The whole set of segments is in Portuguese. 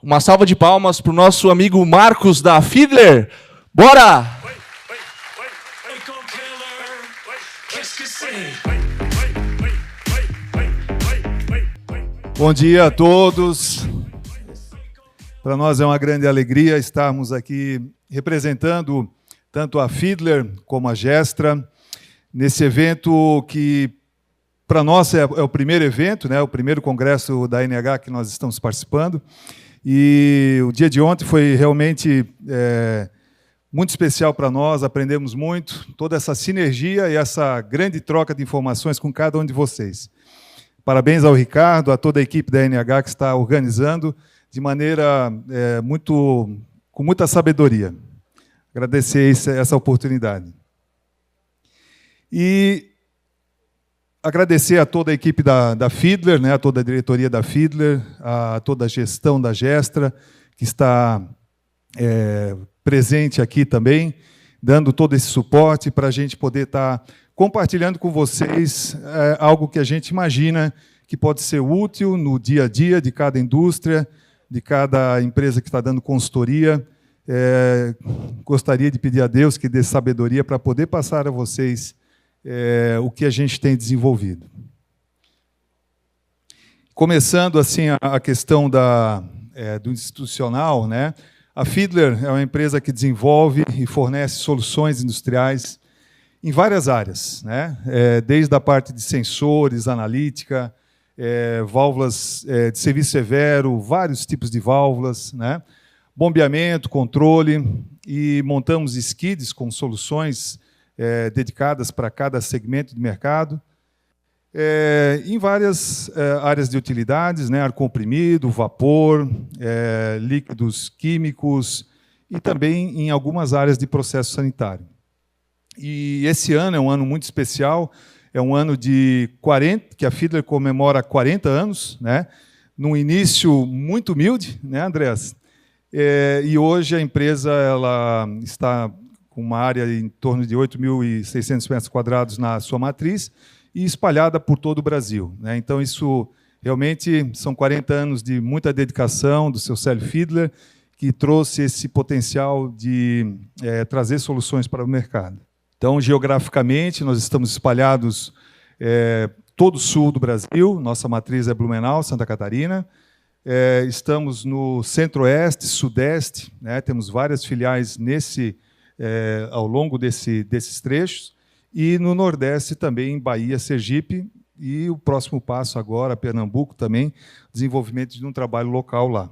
Uma salva de palmas para o nosso amigo Marcos da Fiedler. Bora! Bom dia a todos. Para nós é uma grande alegria estarmos aqui representando tanto a Fiedler como a Gestra, nesse evento que, para nós, é o primeiro evento, né, o primeiro congresso da NH que nós estamos participando. E o dia de ontem foi realmente muito especial para nós, aprendemos muito, toda essa sinergia e essa grande troca de informações com cada um de vocês. Parabéns ao Ricardo, a toda a equipe da NH que está organizando de maneira com muita sabedoria. Agradecer essa oportunidade. E agradecer a toda a equipe da Fiedler, né, a toda a diretoria da Fiedler, a toda a gestão da Gestra, que está presente aqui também, dando todo esse suporte para a gente poder estar compartilhando com vocês algo que a gente imagina que pode ser útil no dia a dia de cada indústria, de cada empresa que está dando consultoria. Gostaria de pedir a Deus que dê sabedoria para poder passar a vocês o que a gente tem desenvolvido. Começando assim a questão do institucional, né? A Fiedler é uma empresa que desenvolve e fornece soluções industriais em várias áreas, né? Desde a parte de sensores, analítica, válvulas de serviço severo, vários tipos de válvulas, né? Bombeamento, controle, e montamos skids com soluções dedicadas para cada segmento de mercado, em várias áreas de utilidades, né? Ar comprimido, vapor, líquidos químicos e também em algumas áreas de processo sanitário. E esse ano é um ano muito especial, é um ano que a Fiedler comemora 40 anos, né? Num início muito humilde, né, Andreas? E hoje a empresa ela está com uma área em torno de 8.600 metros quadrados na sua matriz e espalhada por todo o Brasil, né? Então, isso realmente são 40 anos de muita dedicação do seu Célio Fiedler, que trouxe esse potencial de trazer soluções para o mercado. Então, geograficamente, nós estamos espalhados todo o sul do Brasil, nossa matriz é Blumenau, Santa Catarina. Estamos no centro-oeste, sudeste, né? Temos várias filiais ao longo desses trechos, e no nordeste também, Bahia, Sergipe, e o próximo passo agora, Pernambuco também, desenvolvimento de um trabalho local lá.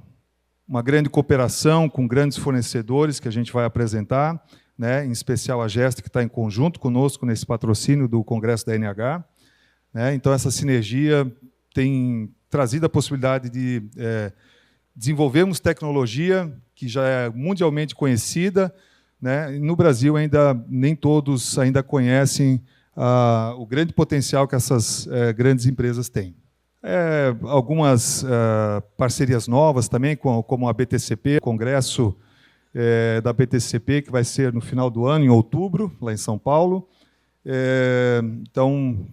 Uma grande cooperação com grandes fornecedores que a gente vai apresentar, né, em especial a Gestra, que está em conjunto conosco nesse patrocínio do Congresso da NH. Né? Então, essa sinergia tem trazido a possibilidade de desenvolvermos tecnologia que já é mundialmente conhecida, né? No Brasil, ainda nem todos ainda conhecem o grande potencial que essas grandes empresas têm. Algumas parcerias novas também, como a BTCP, Congresso da BTCP, que vai ser no final do ano, em outubro, lá em São Paulo. Então,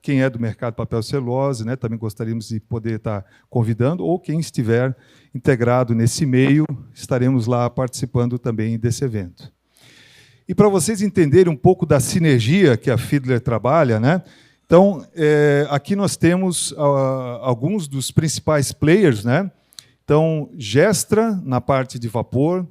quem é do mercado papel e celulose, né, também gostaríamos de poder estar convidando, ou quem estiver integrado nesse meio, estaremos lá participando também desse evento. E para vocês entenderem um pouco da sinergia que a Fiedler trabalha, né, então, aqui nós temos alguns dos principais players, né? Então, Gestra, na parte de vapor,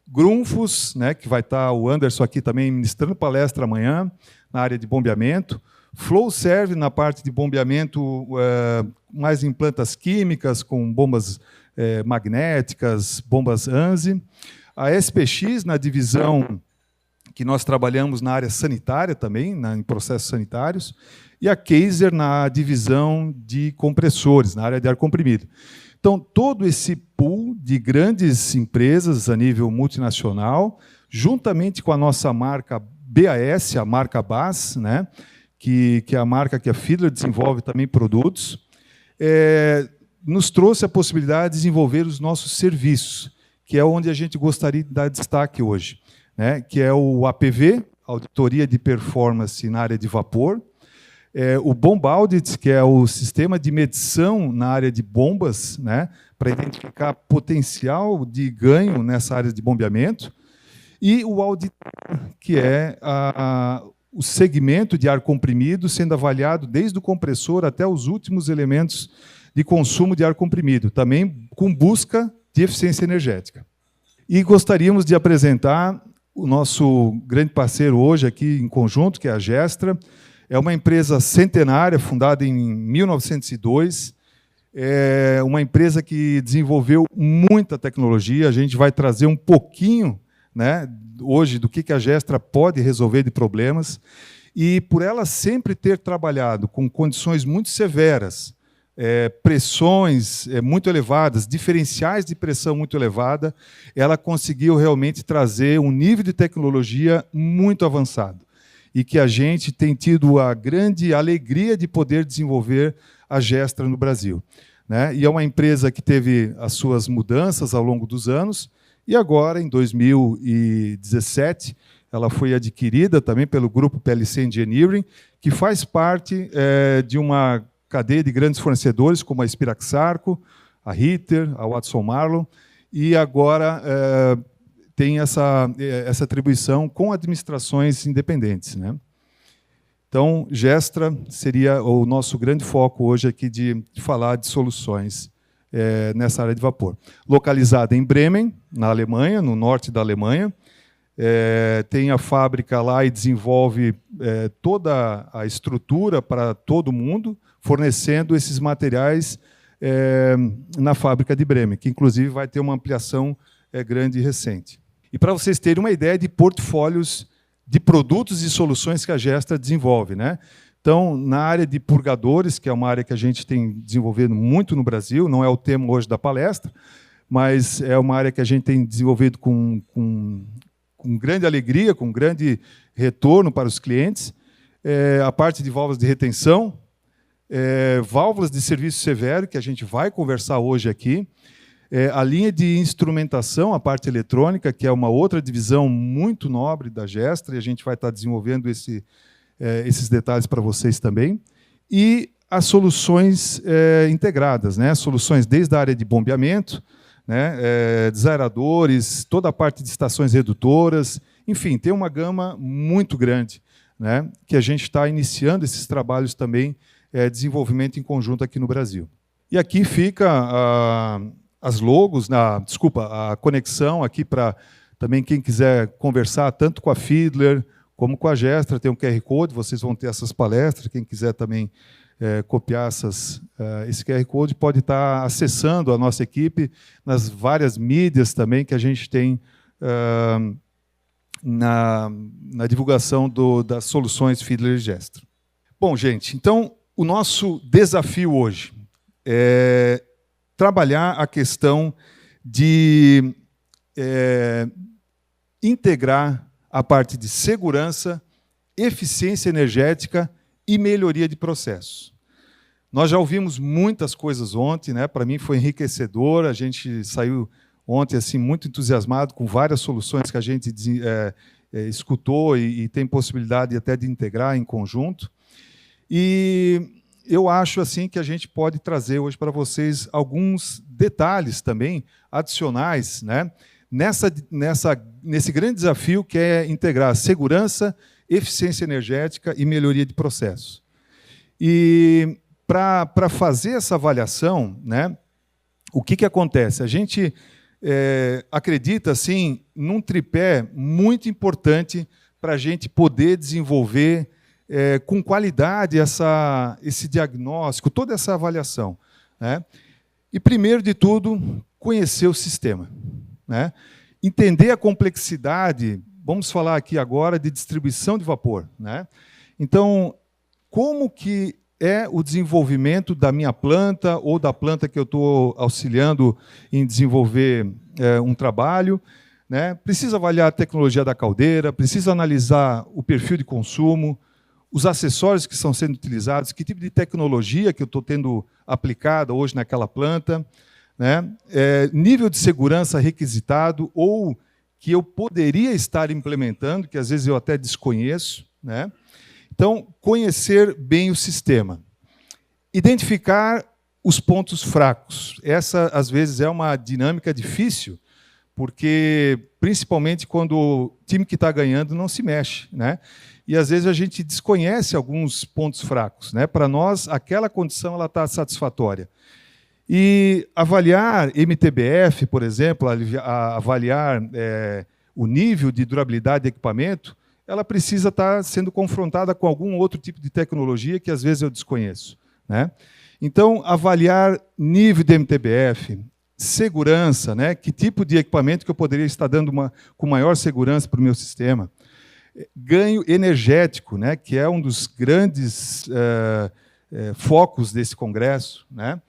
Grundfos, né, que vai estar o Anderson aqui também ministrando palestra amanhã, na área de bombeamento, Flowserve, na parte de bombeamento, mais em plantas químicas, com bombas magnéticas, bombas ANSI, a SPX, na divisão que nós trabalhamos na área sanitária também, em processos sanitários, e a Kaiser na divisão de compressores, na área de ar comprimido. Então, todo esse pool de grandes empresas a nível multinacional, juntamente com a nossa marca BAS, a marca BAS, né, que é a marca que a Fiedler desenvolve também produtos, nos trouxe a possibilidade de desenvolver os nossos serviços, que é onde a gente gostaria de dar destaque hoje, né, que é o APV, Auditoria de Performance na área de vapor, o Bomb Audit, que é o sistema de medição na área de bombas, né, para identificar potencial de ganho nessa área de bombeamento, e o auditor, que é o segmento de ar comprimido sendo avaliado desde o compressor até os últimos elementos de consumo de ar comprimido, também com busca de eficiência energética. E gostaríamos de apresentar o nosso grande parceiro hoje aqui em conjunto, que é a Gestra. É uma empresa centenária, fundada em 1902, é uma empresa que desenvolveu muita tecnologia. A gente vai trazer um pouquinho, né, hoje do que a Gestra pode resolver de problemas, e por ela sempre ter trabalhado com condições muito severas, pressões muito elevadas, diferenciais de pressão muito elevada, ela conseguiu realmente trazer um nível de tecnologia muito avançado, e que a gente tem tido a grande alegria de poder desenvolver a Gestra no Brasil, né? E é uma empresa que teve as suas mudanças ao longo dos anos, e agora, em 2017, ela foi adquirida também pelo grupo PLC Engineering, que faz parte de uma cadeia de grandes fornecedores, como a Spirax-Sarco, a Ritter, a Watson Marlow, e agora tem essa atribuição com administrações independentes, né? Então, Gestra seria o nosso grande foco hoje aqui de falar de soluções nessa área de vapor. Localizada em Bremen, na Alemanha, no norte da Alemanha, tem a fábrica lá e desenvolve toda a estrutura para todo mundo, fornecendo esses materiais na fábrica de Bremen, que inclusive vai ter uma ampliação grande e recente. E para vocês terem uma ideia de portfólios de produtos e soluções que a Gestra desenvolve, né? Então, na área de purgadores, que é uma área que a gente tem desenvolvido muito no Brasil, não é o tema hoje da palestra, mas é uma área que a gente tem desenvolvido com grande alegria, com grande retorno para os clientes. A parte de válvulas de retenção, válvulas de serviço severo, que a gente vai conversar hoje aqui, a linha de instrumentação, a parte eletrônica, que é uma outra divisão muito nobre da Gestra, e a gente vai estar desenvolvendo esses detalhes para vocês também, e as soluções integradas, né? Soluções desde a área de bombeamento, né? Desaeradores, toda a parte de estações redutoras, enfim, tem uma gama muito grande, né? Que a gente está iniciando esses trabalhos também, desenvolvimento em conjunto aqui no Brasil. E aqui fica as logos, a conexão aqui para também quem quiser conversar tanto com a Fiedler como com a Gestra, tem um QR Code, vocês vão ter essas palestras, quem quiser também copiar esse QR Code pode estar acessando a nossa equipe nas várias mídias também que a gente tem na divulgação das soluções Fiedler e Gestra. Bom, gente, então o nosso desafio hoje é trabalhar a questão de integrar a parte de segurança, eficiência energética e melhoria de processos. Nós já ouvimos muitas coisas ontem, né? Para mim foi enriquecedor, a gente saiu ontem assim, muito entusiasmado com várias soluções que a gente escutou e tem possibilidade até de integrar em conjunto. E eu acho assim que a gente pode trazer hoje para vocês alguns detalhes também adicionais, né? Nesse grande desafio que é integrar segurança, eficiência energética e melhoria de processos. E para fazer essa avaliação, né, o que acontece? A gente acredita assim, num tripé muito importante para a gente poder desenvolver com qualidade esse diagnóstico, toda essa avaliação, né? E, primeiro de tudo, conhecer o sistema, né? Entender a complexidade, vamos falar aqui agora de distribuição de vapor, né? Então, como que é o desenvolvimento da minha planta ou da planta que eu estou auxiliando em desenvolver um trabalho, né? Precisa avaliar a tecnologia da caldeira, precisa analisar o perfil de consumo, os acessórios que estão sendo utilizados, que tipo de tecnologia que eu estou tendo aplicada hoje naquela planta, né? Nível de segurança requisitado ou que eu poderia estar implementando, que às vezes eu até desconheço, né? Então, conhecer bem o sistema. Identificar os pontos fracos. Essa, às vezes, é uma dinâmica difícil, porque, principalmente, quando o time que está ganhando não se mexe, né? E, às vezes, a gente desconhece alguns pontos fracos, né? Para nós, aquela condição está satisfatória. E avaliar MTBF, por exemplo, avaliar o nível de durabilidade do equipamento, ela precisa estar sendo confrontada com algum outro tipo de tecnologia que, às vezes, eu desconheço, né? Então, avaliar nível de MTBF, segurança, né? Que tipo de equipamento que eu poderia estar dando com maior segurança para o meu sistema. Ganho energético, né? Que é um dos grandes focos desse congresso, né?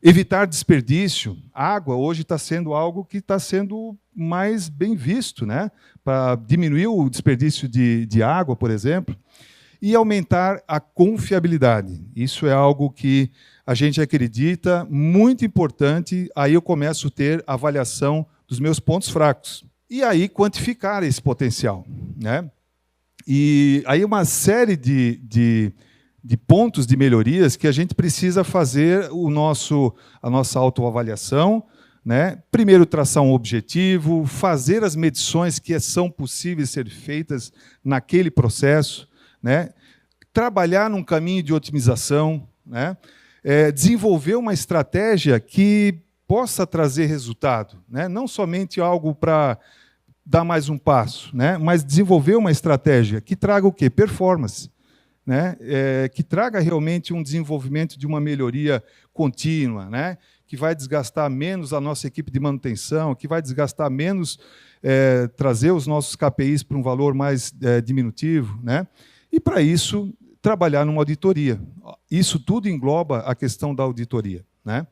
Evitar desperdício. Água hoje está sendo algo que está sendo mais bem visto, né? Para diminuir o desperdício de água, por exemplo, e aumentar a confiabilidade. Isso é algo que a gente acredita muito importante. Aí eu começo a ter avaliação dos meus pontos fracos. E aí quantificar esse potencial, né? E aí uma série de pontos de melhorias que a gente precisa fazer a nossa autoavaliação, né? Primeiro, traçar um objetivo, fazer as medições que são possíveis ser feitas naquele processo, né? Trabalhar num caminho de otimização, né? Desenvolver uma estratégia que possa trazer resultado, né? Não somente algo para dar mais um passo, né? Mas desenvolver uma estratégia que traga o quê? Performance, né? Que traga realmente um desenvolvimento de uma melhoria contínua, né? Que vai desgastar menos a nossa equipe de manutenção, que vai desgastar menos, trazer os nossos KPIs para um valor mais diminutivo, né? E, para isso, trabalhar numa auditoria. Isso tudo engloba a questão da auditoria, né?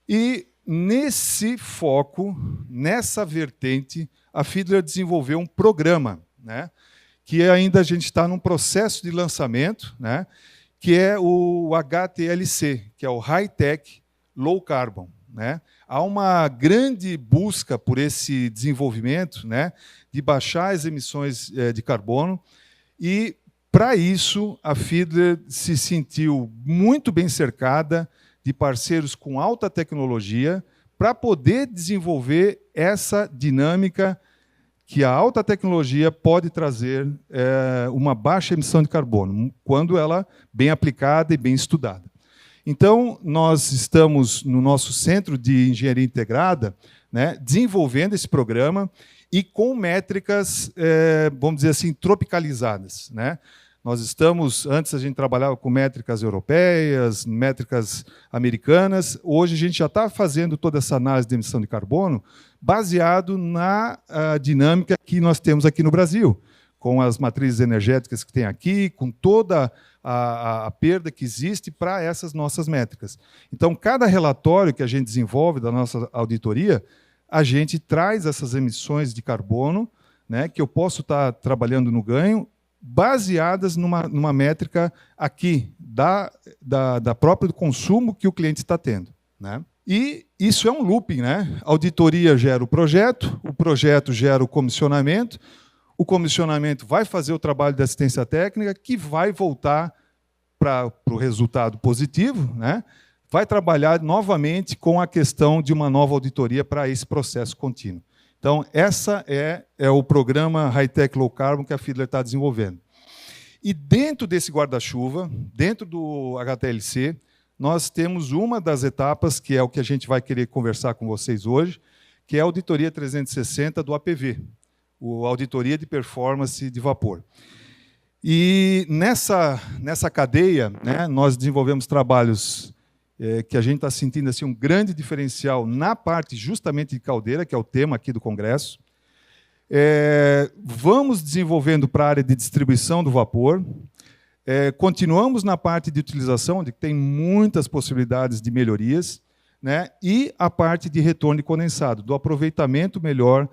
E, nesse foco, nessa vertente, a Fiedler desenvolveu um programa, né? Que ainda a gente está num processo de lançamento, né? Que é o HTLC, que é o High Tech Low Carbon, né? Há uma grande busca por esse desenvolvimento, né? De baixar as emissões de carbono. E, para isso, a Fiedler se sentiu muito bem cercada de parceiros com alta tecnologia para poder desenvolver essa dinâmica que a alta tecnologia pode trazer uma baixa emissão de carbono, quando ela bem aplicada e bem estudada. Então, nós estamos no nosso Centro de Engenharia Integrada, né, desenvolvendo esse programa e com métricas, vamos dizer assim, tropicalizadas, né? Nós estamos, antes a gente trabalhava com métricas europeias, métricas americanas, hoje a gente já está fazendo toda essa análise de emissão de carbono baseado na dinâmica que nós temos aqui no Brasil, com as matrizes energéticas que tem aqui, com toda a perda que existe para essas nossas métricas. Então, cada relatório que a gente desenvolve da nossa auditoria, a gente traz essas emissões de carbono, né, que eu posso estar trabalhando no ganho, baseadas numa métrica aqui, da própria consumo que o cliente está tendo, né? E isso é um looping, né? A auditoria gera o projeto gera o comissionamento vai fazer o trabalho de assistência técnica, que vai voltar para o resultado positivo, né? Vai trabalhar novamente com a questão de uma nova auditoria para esse processo contínuo. Então, essa é o programa High Tech Low Carbon que a Fiedler está desenvolvendo. E dentro desse guarda-chuva, dentro do HTLC, nós temos uma das etapas, que é o que a gente vai querer conversar com vocês hoje, que é a auditoria 360 do APV, a auditoria de performance de vapor. E nessa cadeia, né, nós desenvolvemos trabalhos que a gente está sentindo assim, um grande diferencial na parte justamente de caldeira, que é o tema aqui do Congresso. Vamos desenvolvendo para a área de distribuição do vapor. Continuamos na parte de utilização, onde tem muitas possibilidades de melhorias, né? E a parte de retorno de condensado, do aproveitamento melhor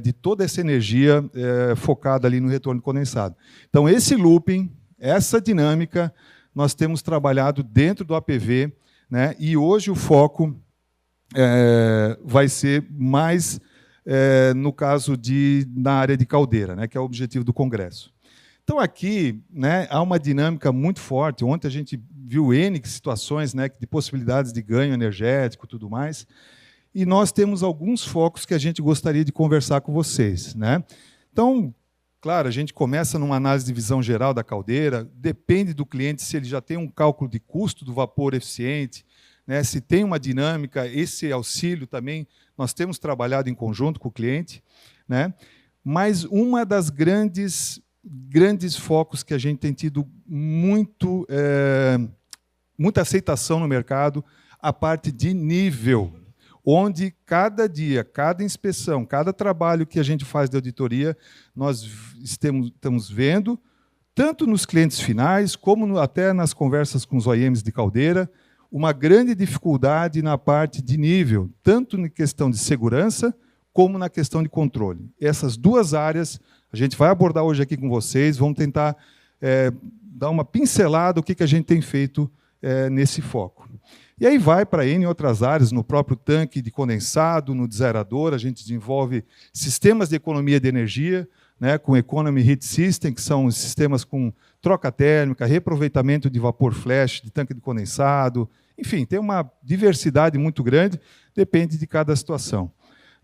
de toda essa energia focada ali no retorno de condensado. Então, esse looping, essa dinâmica, nós temos trabalhado dentro do APV, né? E hoje o foco vai ser mais, no caso na área de caldeira, né? Que é o objetivo do Congresso. Então, aqui, né, há uma dinâmica muito forte. Ontem a gente viu N situações, né, de possibilidades de ganho energético e tudo mais. E nós temos alguns focos que a gente gostaria de conversar com vocês, né? Então, claro, a gente começa numa análise de visão geral da caldeira, depende do cliente se ele já tem um cálculo de custo do vapor eficiente, né, se tem uma dinâmica, esse auxílio também, nós temos trabalhado em conjunto com o cliente, né? Mas uma das grandes focos que a gente tem tido muita aceitação no mercado, a parte de nível, onde cada dia, cada inspeção, cada trabalho que a gente faz de auditoria, nós estamos vendo, tanto nos clientes finais, como até nas conversas com os OEMs de caldeira, uma grande dificuldade na parte de nível, tanto na questão de segurança, como na questão de controle. Essas duas áreas a gente vai abordar hoje aqui com vocês, vamos tentar dar uma pincelada do que a gente tem feito nesse foco. E aí vai para N outras áreas, no próprio tanque de condensado, no desaerador, a gente desenvolve sistemas de economia de energia, né, com Economy Heat System, que são sistemas com troca térmica, reaproveitamento de vapor flash, de tanque de condensado, enfim, tem uma diversidade muito grande, depende de cada situação,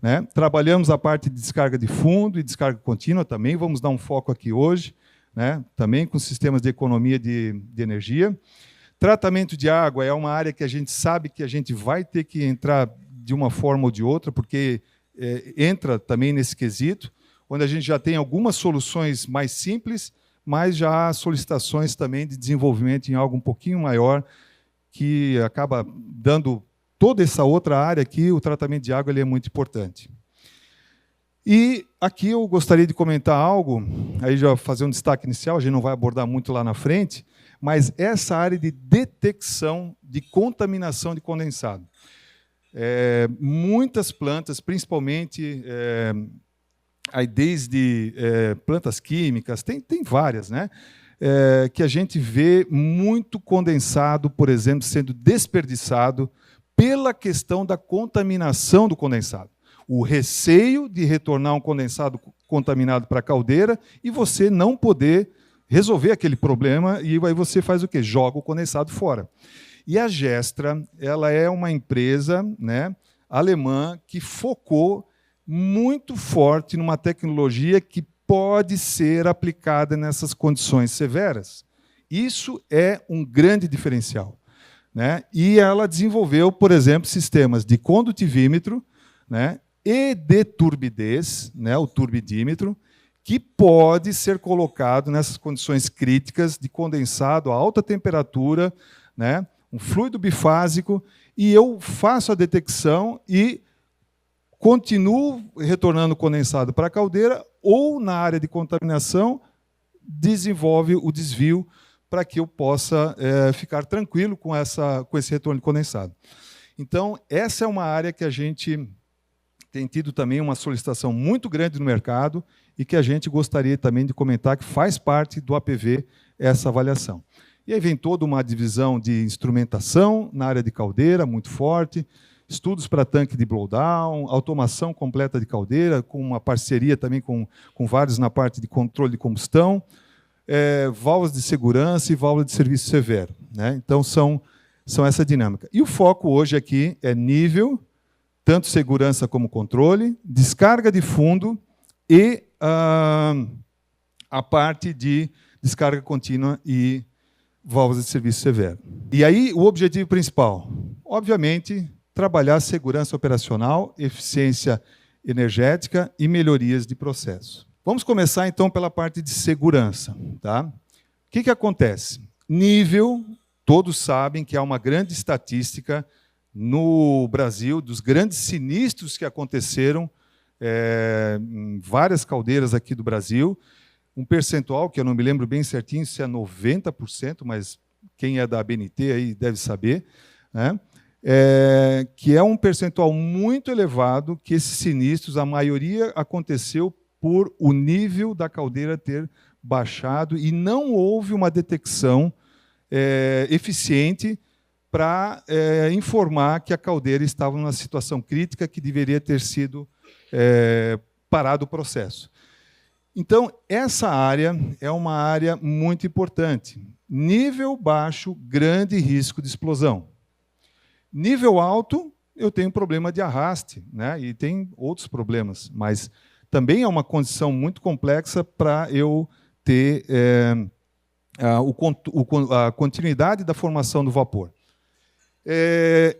né? Trabalhamos a parte de descarga de fundo e descarga contínua também, vamos dar um foco aqui hoje, né, também com sistemas de economia de energia. Tratamento de água é uma área que a gente sabe que a gente vai ter que entrar de uma forma ou de outra, porque entra também nesse quesito, onde a gente já tem algumas soluções mais simples, mas já há solicitações também de desenvolvimento em algo um pouquinho maior, que acaba dando toda essa outra área aqui, o tratamento de água ele é muito importante. E aqui eu gostaria de comentar algo, aí já fazer um destaque inicial, a gente não vai abordar muito lá na frente, mas essa área de detecção de contaminação de condensado. Muitas plantas, principalmente aí desde plantas químicas, tem várias, né? Que a gente vê muito condensado, por exemplo, sendo desperdiçado pela questão da contaminação do condensado. O receio de retornar um condensado contaminado para a caldeira e você não poder resolver aquele problema, e aí você faz o quê? Joga o condensado fora. E a Gestra, ela é uma empresa, né, alemã que focou muito forte numa tecnologia que pode ser aplicada nessas condições severas. Isso é um grande diferencial, né? E ela desenvolveu, por exemplo, sistemas de condutivímetro, né, e de turbidez, né, o turbidímetro, que pode ser colocado nessas condições críticas de condensado a alta temperatura, né, um fluido bifásico, e eu faço a detecção e continuo retornando condensado para a caldeira, ou na área de contaminação, desenvolve o desvio para que eu possa ficar tranquilo com esse retorno de condensado. Então, essa é uma área que a gente tem tido também uma solicitação muito grande no mercado e que a gente gostaria também de comentar que faz parte do APV essa avaliação. E aí vem toda uma divisão de instrumentação na área de caldeira, muito forte, estudos para tanque de blowdown, automação completa de caldeira, com uma parceria também com vários na parte de controle de combustão, válvulas de segurança e válvula de serviço severo, né? Então, são essa dinâmica. E o foco hoje aqui é nível, tanto segurança como controle, descarga de fundo e a parte de descarga contínua e válvulas de serviço severo. E aí, o objetivo principal, obviamente, trabalhar segurança operacional, eficiência energética e melhorias de processo. Vamos começar, então, pela parte de segurança, tá? O que acontece? Nível, todos sabem que há uma grande estatística no Brasil dos grandes sinistros que aconteceram em várias caldeiras aqui do Brasil, um percentual, que eu não me lembro bem certinho se é 90%, mas quem é da ABNT aí deve saber, né? Que é um percentual muito elevado, que esses sinistros, a maioria aconteceu por o nível da caldeira ter baixado e não houve uma detecção eficiente para informar que a caldeira estava numa situação crítica que deveria ter sido parado o processo. Então, essa área é uma área muito importante. Nível baixo, grande risco de explosão. Nível alto, eu tenho problema de arraste, né? E tem outros problemas, mas também é uma condição muito complexa para eu ter a continuidade da formação do vapor.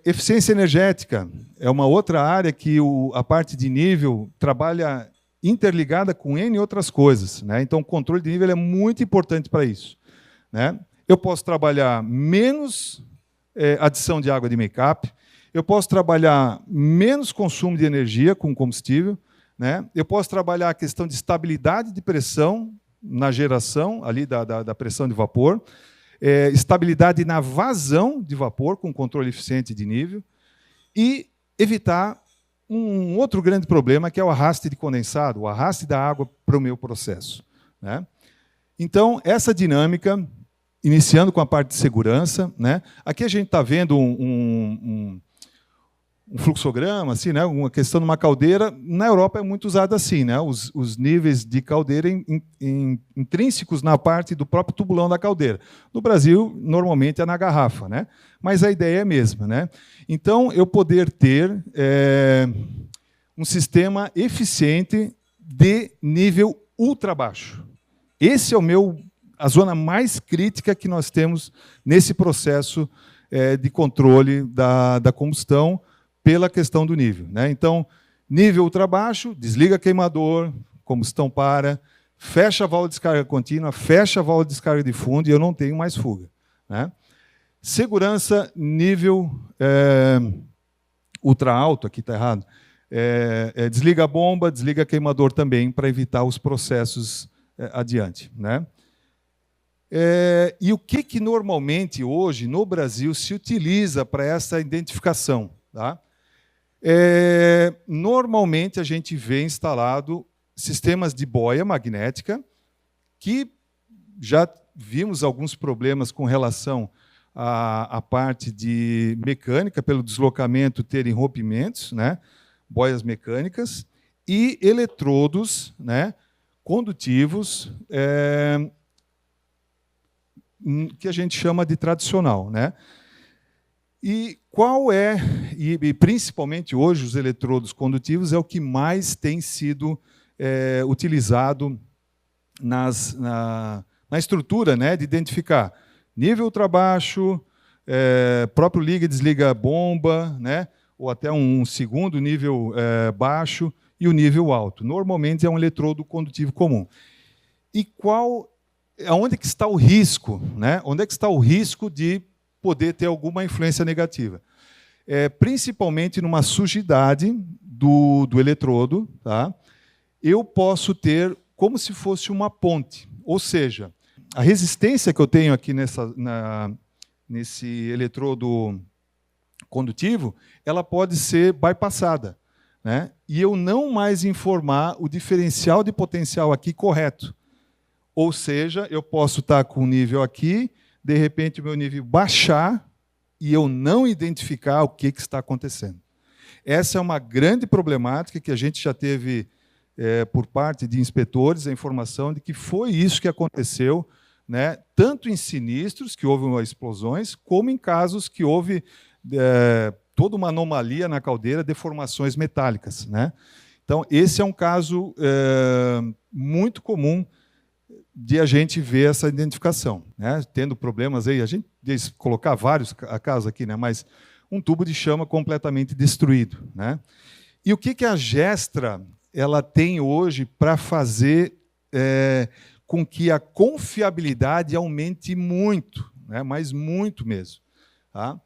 Eficiência energética é uma outra área que a parte de nível trabalha interligada com N outras coisas, né? Então, o controle de nível é muito importante para isso, né? Eu posso trabalhar menos adição de água de make-up, eu posso trabalhar menos consumo de energia com combustível, né? Eu posso trabalhar a questão de estabilidade de pressão na geração ali da pressão de vapor, estabilidade na vazão de vapor com controle eficiente de nível e evitar um outro grande problema, que é o arraste de condensado, o arraste da água para o meu processo, né? Então, essa dinâmica, iniciando com a parte de segurança, né? Aqui a gente está vendo um fluxograma, assim, né? Uma questão de uma caldeira. Na Europa é muito usado assim, né? Os níveis de caldeira intrínsecos na parte do próprio tubulão da caldeira. No Brasil, normalmente é na garrafa, né? Mas a ideia é a mesma, né? Então, eu poder ter um sistema eficiente de nível ultra baixo. Esse é a zona mais crítica que nós temos nesse processo de controle da combustão, pela questão do nível, né? Então, nível ultra baixo, desliga queimador, combustão para, fecha a válvula de descarga contínua, fecha a válvula de descarga de fundo e eu não tenho mais fuga, né? Segurança, nível ultra alto, aqui está errado, desliga a bomba, desliga queimador também, para evitar os processos adiante, né? E o que normalmente hoje no Brasil se utiliza para essa identificação, tá? Normalmente a gente vê instalado sistemas de boia magnética, que já vimos alguns problemas com relação à parte de mecânica, pelo deslocamento terem rompimentos, né? Boias mecânicas, e eletrodos, né? Condutivos, que a gente chama de tradicional, né? E qual e principalmente hoje os eletrodos condutivos é o que mais tem sido utilizado na estrutura, né, de identificar nível ultra baixo, próprio liga e desliga bomba, né, ou até um segundo nível baixo e o nível alto. Normalmente é um eletrodo condutivo comum. E onde que está o risco, né? Onde é que está o risco de poder ter alguma influência negativa? Principalmente numa sujidade do eletrodo, tá? Eu posso ter como se fosse uma ponte, ou seja, a resistência que eu tenho aqui nesse eletrodo condutivo, ela pode ser bypassada, né? E eu não mais informar o diferencial de potencial aqui correto. Ou seja, eu posso estar com o nível aqui, de repente o meu nível baixar e eu não identificar o que está acontecendo. Essa é uma grande problemática que a gente já teve por parte de inspetores, a informação de que foi isso que aconteceu, né, tanto em sinistros, que houve explosões, como em casos que houve toda uma anomalia na caldeira, deformações metálicas, né? Então, esse é um caso muito comum de a gente ver essa identificação, né? Tendo problemas aí, a gente colocar vários casos aqui, né? Mas um tubo de chama completamente destruído, né? E o que a Gestra ela tem hoje para fazer com que a confiabilidade aumente muito, né? Mas muito mesmo, tá?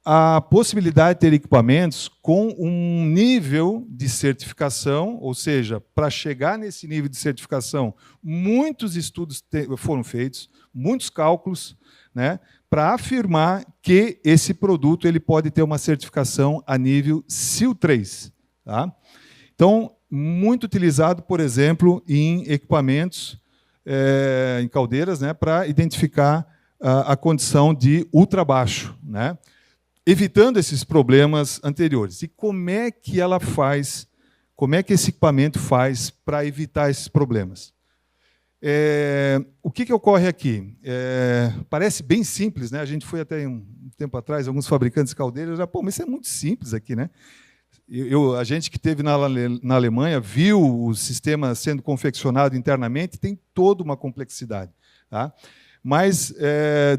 A possibilidade de ter equipamentos com um nível de certificação, ou seja, para chegar nesse nível de certificação, muitos estudos foram feitos, muitos cálculos, né, para afirmar que esse produto ele pode ter uma certificação a nível SIL 3. Tá? Então, muito utilizado, por exemplo, em equipamentos, em caldeiras, né, para identificar a condição de ultrabaixo, né? Evitando esses problemas anteriores. E como é que ela faz Como é que esse equipamento faz para evitar esses problemas? O que ocorre aqui? Parece bem simples, né? A gente foi até um tempo atrás, alguns fabricantes de caldeiras, já, mas isso é muito simples aqui, né? A gente que esteve na Alemanha viu o sistema sendo confeccionado internamente, tem toda uma complexidade. Tá? Mas,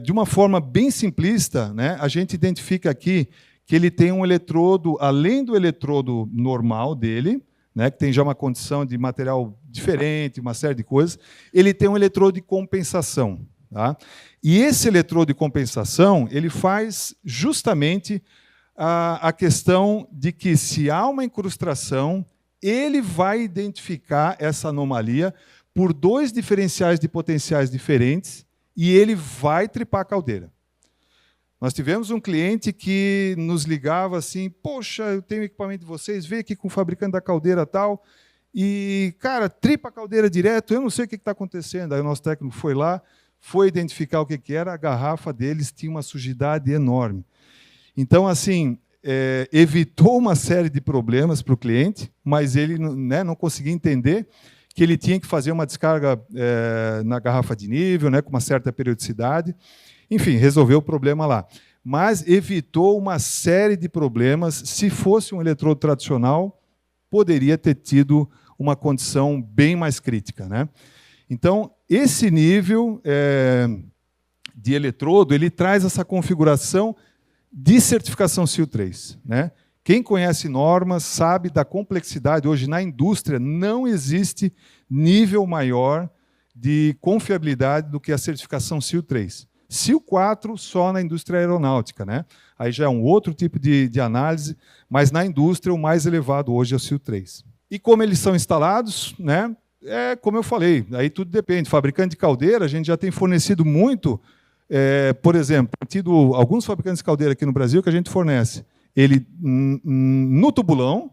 de uma forma bem simplista, né, a gente identifica aqui que ele tem um eletrodo, além do eletrodo normal dele, né, que tem já uma condição de material diferente, uma série de coisas, ele tem um eletrodo de compensação. Tá? E esse eletrodo de compensação ele faz justamente a questão de que, se há uma incrustação, ele vai identificar essa anomalia por 2 diferenciais de potenciais diferentes e ele vai tripar a caldeira. Nós tivemos um cliente que nos ligava assim, poxa, eu tenho equipamento de vocês, vem aqui com o fabricante da caldeira tal, e, cara, tripa a caldeira direto, eu não sei o que está acontecendo. Aí o nosso técnico foi lá, foi identificar o que era, a garrafa deles tinha uma sujidade enorme. Então, assim, evitou uma série de problemas para o cliente, mas ele, né, não conseguia entender que ele tinha que fazer uma descarga na garrafa de nível, né, com uma certa periodicidade. Enfim, resolveu o problema lá. Mas evitou uma série de problemas. Se fosse um eletrodo tradicional, poderia ter tido uma condição bem mais crítica, né? Então, esse nível de eletrodo, ele traz essa configuração de certificação SIL 3. Né? Quem conhece normas sabe da complexidade. Hoje, na indústria, não existe nível maior de confiabilidade do que a certificação SIL 3. SIL 4 só na indústria aeronáutica. Né? Aí já é um outro tipo de análise, mas na indústria o mais elevado hoje é o SIL 3. E como eles são instalados, né? Como eu falei, aí tudo depende. Fabricante de caldeira, a gente já tem fornecido muito. Por exemplo, tem tido alguns fabricantes de caldeira aqui no Brasil que a gente fornece ele no tubulão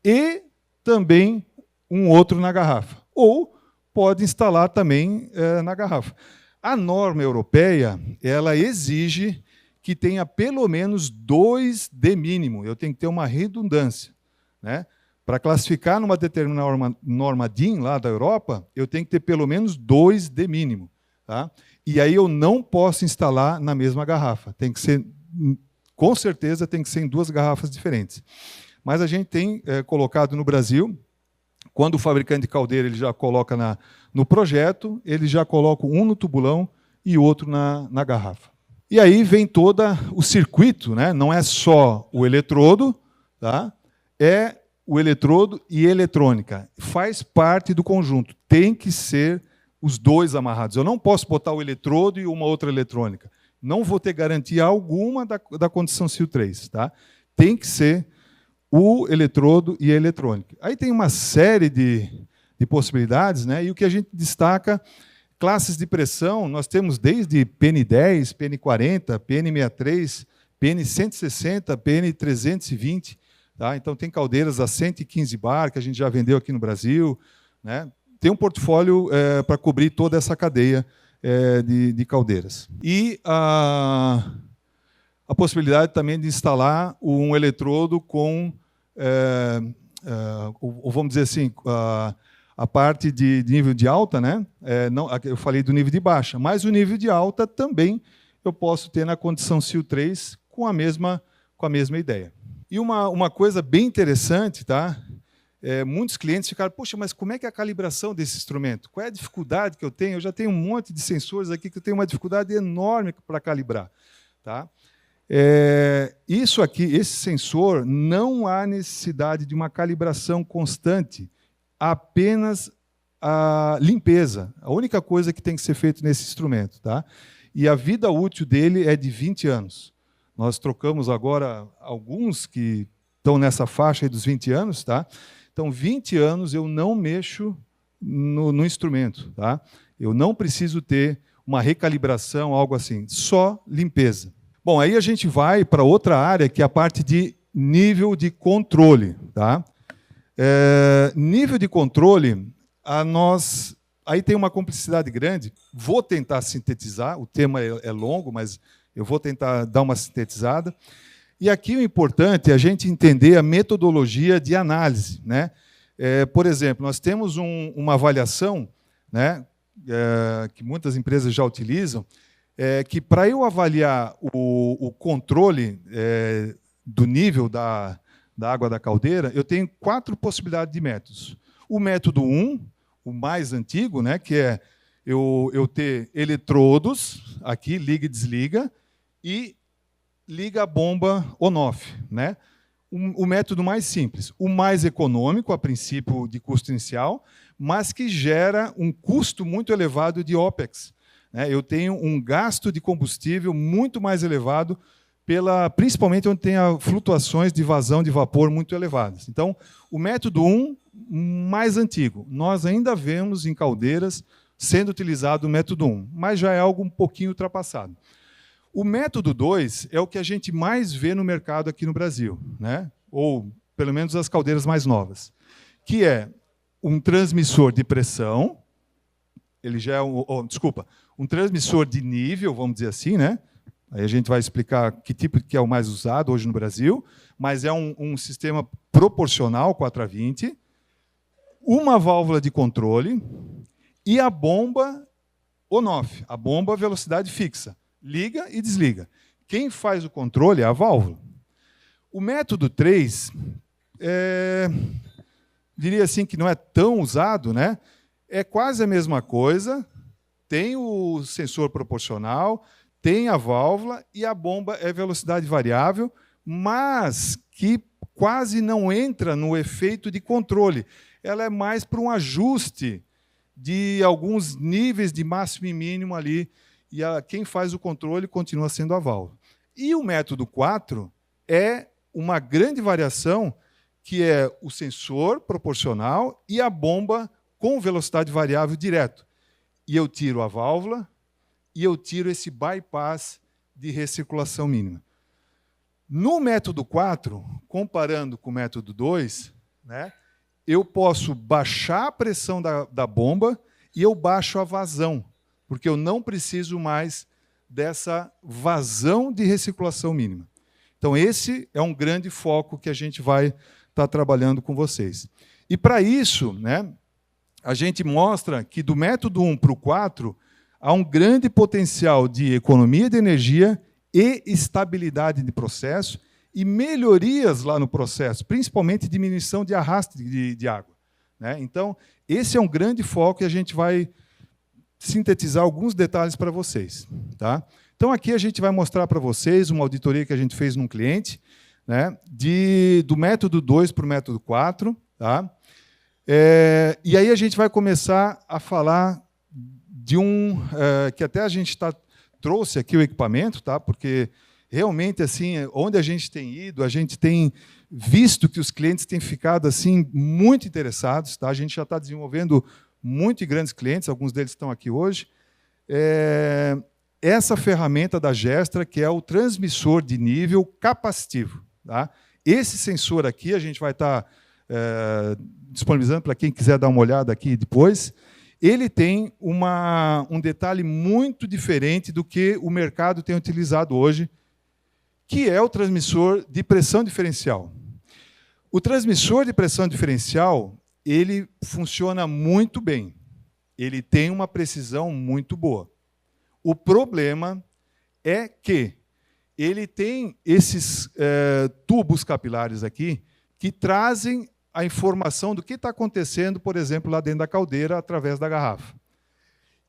e também um outro na garrafa. Ou pode instalar também na garrafa. A norma europeia, ela exige que tenha pelo menos 2 de mínimo. Eu tenho que ter uma redundância. Né? Para classificar numa determinada norma DIN lá da Europa, eu tenho que ter pelo menos 2 de mínimo. Tá? E aí eu não posso instalar na mesma garrafa. Tem que ser, com certeza, tem que ser em 2 garrafas diferentes. Mas a gente tem colocado no Brasil, quando o fabricante de caldeira ele já coloca no projeto, ele já coloca um no tubulão e outro na garrafa. E aí vem todo o circuito, né? Não é só o eletrodo, tá? É o eletrodo e eletrônica. Faz parte do conjunto. Tem que ser os 2 amarrados. Eu não posso botar o eletrodo e uma outra eletrônica. Não vou ter garantia alguma da condição SIL 3. Tá? Tem que ser o eletrodo e a eletrônica. Aí tem uma série de possibilidades, né? E o que a gente destaca, classes de pressão, nós temos desde PN10, PN40, PN63, PN160, PN320. Tá? Então, tem caldeiras a 115 bar, que a gente já vendeu aqui no Brasil. Né? Tem um portfólio para cobrir toda essa cadeia de caldeiras. E a possibilidade também de instalar um eletrodo com, vamos dizer assim, a parte de nível de alta, né? Não, eu falei do nível de baixa, mas o nível de alta também eu posso ter na condição SIL 3 com a mesma ideia. E uma coisa bem interessante, tá? Muitos clientes ficaram, poxa, mas como é que é a calibração desse instrumento? Qual é a dificuldade que eu tenho? Eu já tenho um monte de sensores aqui que eu tenho uma dificuldade enorme para calibrar. Tá? Isso aqui, esse sensor, não há necessidade de uma calibração constante, apenas a limpeza. A única coisa que tem que ser feita nesse instrumento. Tá? E a vida útil dele é de 20 anos. Nós trocamos agora alguns que estão nessa faixa aí dos 20 anos. Tá? Então, 20 anos eu não mexo no instrumento. Tá? Eu não preciso ter uma recalibração, algo assim. Só limpeza. Bom, aí a gente vai para outra área, que é a parte de nível de controle. Tá? Nível de controle, aí tem uma complexidade grande. Vou tentar sintetizar, o tema é longo, mas eu vou tentar dar uma sintetizada. E aqui o importante é a gente entender a metodologia de análise. Né? Por exemplo, nós temos uma avaliação, né, que muitas empresas já utilizam, que para eu avaliar o controle do nível da água da caldeira, eu tenho 4 possibilidades de métodos. O método 1, o mais antigo, né, que é eu ter eletrodos, aqui, liga e desliga, e liga a bomba on-off, né? O método mais simples, o mais econômico, a princípio de custo inicial, mas que gera um custo muito elevado de OPEX, né? Eu tenho um gasto de combustível muito mais elevado, principalmente onde tem flutuações de vazão de vapor muito elevadas. Então, o método 1, mais antigo, nós ainda vemos em caldeiras sendo utilizado o método 1, mas já é algo um pouquinho ultrapassado. O método 2 é o que a gente mais vê no mercado aqui no Brasil, né? Ou pelo menos as caldeiras mais novas, que é um transmissor de pressão, ele já é um transmissor de nível, vamos dizer assim, né? Aí a gente vai explicar que tipo que é o mais usado hoje no Brasil, mas é um sistema proporcional 4-20, uma válvula de controle e a bomba on-off, a bomba velocidade fixa. Liga e desliga. Quem faz o controle é a válvula. O método 3, diria assim que não é tão usado, né? É quase a mesma coisa, tem o sensor proporcional, tem a válvula e a bomba é velocidade variável, mas que quase não entra no efeito de controle. Ela é mais para um ajuste de alguns níveis de máximo e mínimo ali, e quem faz o controle continua sendo a válvula. E o método 4 é uma grande variação, que é o sensor proporcional e a bomba com velocidade variável direto. E eu tiro a válvula e eu tiro esse bypass de recirculação mínima. No método 4, comparando com o método 2, né, eu posso baixar a pressão da bomba e eu baixo a vazão, porque eu não preciso mais dessa vazão de recirculação mínima. Então, esse é um grande foco que a gente vai estar trabalhando com vocês. E, para isso, né, a gente mostra que do método 1 para o 4 há um grande potencial de economia de energia e estabilidade de processo e melhorias lá no processo, principalmente diminuição de arraste de água, né? Então, esse é um grande foco e a gente vai sintetizar alguns detalhes para vocês, tá? Então, aqui a gente vai mostrar para vocês uma auditoria que a gente fez num cliente, né, do método 2 para o método 4. Tá? E aí a gente vai começar a falar de que até a gente trouxe aqui o equipamento, tá? Porque realmente, assim, onde a gente tem ido, a gente tem visto que os clientes têm ficado assim, muito interessados. Tá? A gente já está desenvolvendo muito grandes clientes, alguns deles estão aqui hoje. Essa ferramenta da Gestra, que é o transmissor de nível capacitivo. Tá? Esse sensor aqui, a gente vai estar disponibilizando para quem quiser dar uma olhada aqui depois. Ele tem um detalhe muito diferente do que o mercado tem utilizado hoje, que é o transmissor de pressão diferencial. O transmissor de pressão diferencial, ele funciona muito bem. Ele tem uma precisão muito boa. O problema é que ele tem esses tubos capilares aqui que trazem a informação do que está acontecendo, por exemplo, lá dentro da caldeira, através da garrafa.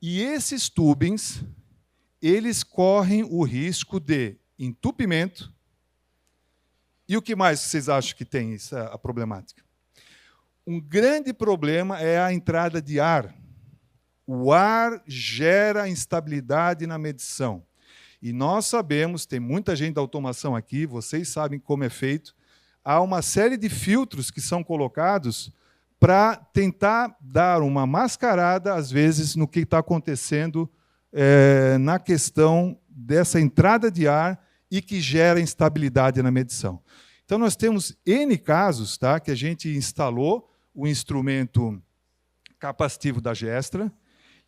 E esses tubings, eles correm o risco de entupimento. E o que mais vocês acham que tem a problemática? Um grande problema é a entrada de ar. O ar gera instabilidade na medição. E nós sabemos, tem muita gente da automação aqui, vocês sabem como é feito, há uma série de filtros que são colocados para tentar dar uma mascarada, às vezes, no que está acontecendo na questão dessa entrada de ar e que gera instabilidade na medição. Então, nós temos N casos, tá, que a gente instalou o instrumento capacitivo da Gestra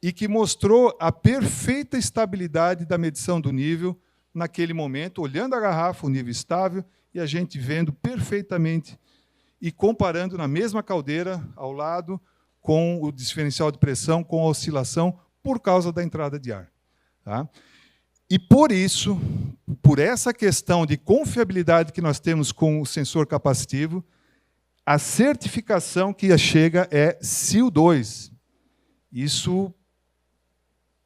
e que mostrou a perfeita estabilidade da medição do nível naquele momento, olhando a garrafa, o nível estável, e a gente vendo perfeitamente. e comparando na mesma caldeira, ao lado, com o diferencial de pressão, com a oscilação, por causa da entrada de ar. Tá? E, por isso, por essa questão de confiabilidade que nós temos com o sensor capacitivo, a certificação que chega é SIL 2. Isso,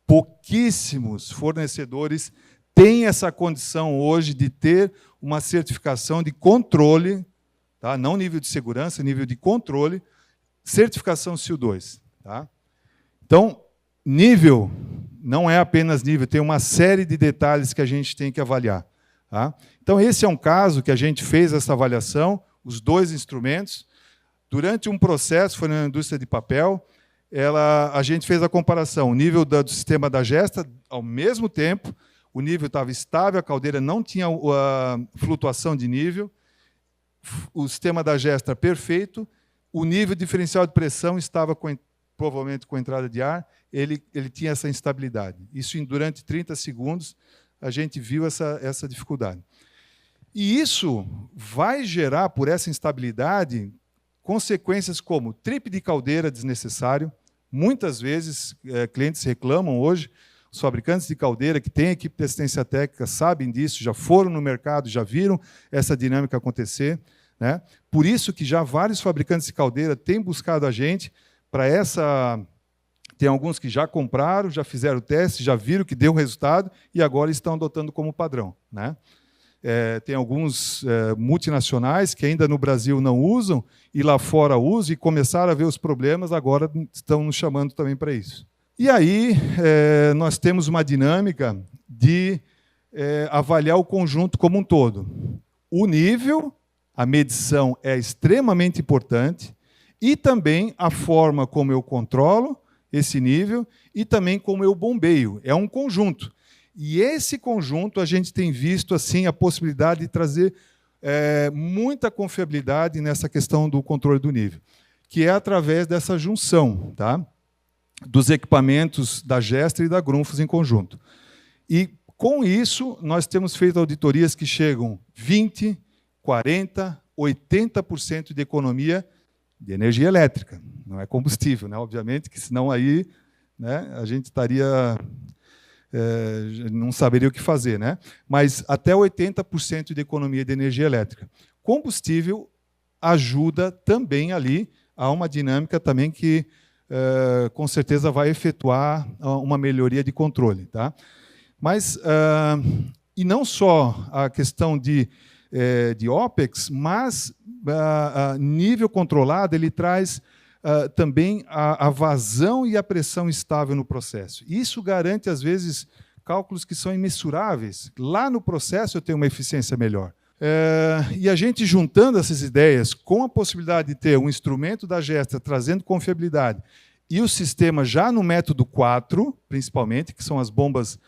pouquíssimos fornecedores têm essa condição hoje de ter uma certificação de controle, tá? Não nível de segurança, nível de controle, certificação SIL 2. Tá? Então, nível não é apenas nível, tem uma série de detalhes que a gente tem que avaliar. Tá? Então, esse é um caso que a gente fez essa avaliação, os dois instrumentos. Durante um processo, foi na indústria de papel, a gente fez a comparação, o nível do sistema da Gestra, ao mesmo tempo, o nível estava estável, a caldeira não tinha flutuação de nível, o sistema da Gestra perfeito, o nível diferencial de pressão estava provavelmente com entrada de ar, ele tinha essa instabilidade. Isso, durante 30 segundos, a gente viu essa dificuldade. E isso vai gerar, por essa instabilidade, consequências como trip de caldeira desnecessário. Muitas vezes, clientes reclamam hoje, os fabricantes de caldeira que têm equipe de assistência técnica sabem disso, já foram no mercado, já viram essa dinâmica acontecer. Né? Por isso que já vários fabricantes de caldeira têm buscado a gente para essa... Tem alguns que já compraram, já fizeram o teste, já viram que deu resultado e agora estão adotando como padrão. Né? Tem alguns multinacionais que ainda no Brasil não usam e lá fora usam e começaram a ver os problemas, agora estão nos chamando também para isso. E aí nós temos uma dinâmica de avaliar o conjunto como um todo. O nível, a medição é extremamente importante e também a forma como eu controlo esse nível e também como eu bombeio. É um conjunto. E esse conjunto a gente tem visto assim a possibilidade de trazer muita confiabilidade nessa questão do controle do nível, que é através dessa junção, tá? Dos equipamentos da Gestra e da Grundfos em conjunto. E, com isso, nós temos feito auditorias que chegam 20%, 40%, 80% de economia de energia elétrica. Não é combustível, né? Obviamente, que senão aí, né, a gente estaria... não saberia o que fazer, né? Mas até 80% de economia de energia elétrica. Combustível ajuda também ali a uma dinâmica também que com certeza vai efetuar uma melhoria de controle, tá? Mas e não só a questão de OPEX, mas nível controlado ele traz também a vazão e a pressão estável no processo. Isso garante, às vezes, cálculos que são imensuráveis. Lá no processo eu tenho uma eficiência melhor. E a gente juntando essas ideias com a possibilidade de ter um instrumento da Gestra trazendo confiabilidade e o sistema já no método 4, principalmente, que são as bombas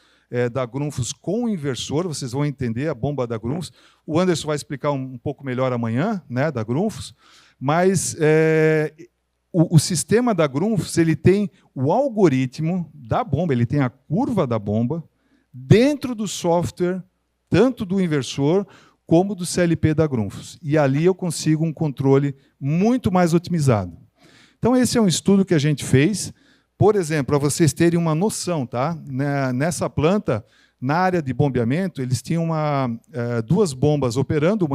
da Grundfos com o inversor, vocês vão entender a bomba da Grundfos. O Anderson vai explicar um pouco melhor amanhã, né, da Grundfos, mas... O sistema da Grundfos ele tem o algoritmo da bomba, ele tem a curva da bomba dentro do software, tanto do inversor como do CLP da Grundfos. E ali eu consigo um controle muito mais otimizado. Então, esse é um estudo que a gente fez. Por exemplo, para vocês terem uma noção, tá? Nessa planta, na área de bombeamento, eles tinham duas bombas operando,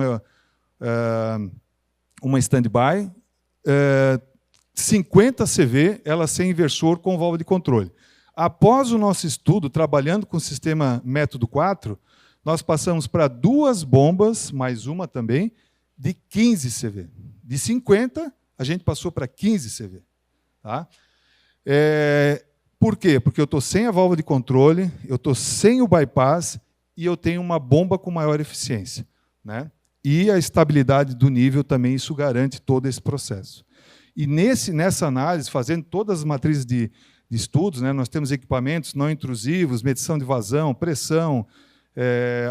uma stand-by, 50 CV, ela sem inversor com válvula de controle. Após o nosso estudo, trabalhando com o sistema método 4, nós passamos para duas bombas, mais uma também, de 15 CV. De 50, a gente passou para 15 CV. Tá? Por quê? Porque eu estou sem a válvula de controle, eu estou sem o bypass e eu tenho uma bomba com maior eficiência. Né? E a estabilidade do nível também, isso garante todo esse processo. E nessa análise, fazendo todas as matrizes de estudos, né, nós temos equipamentos não intrusivos, medição de vazão, pressão,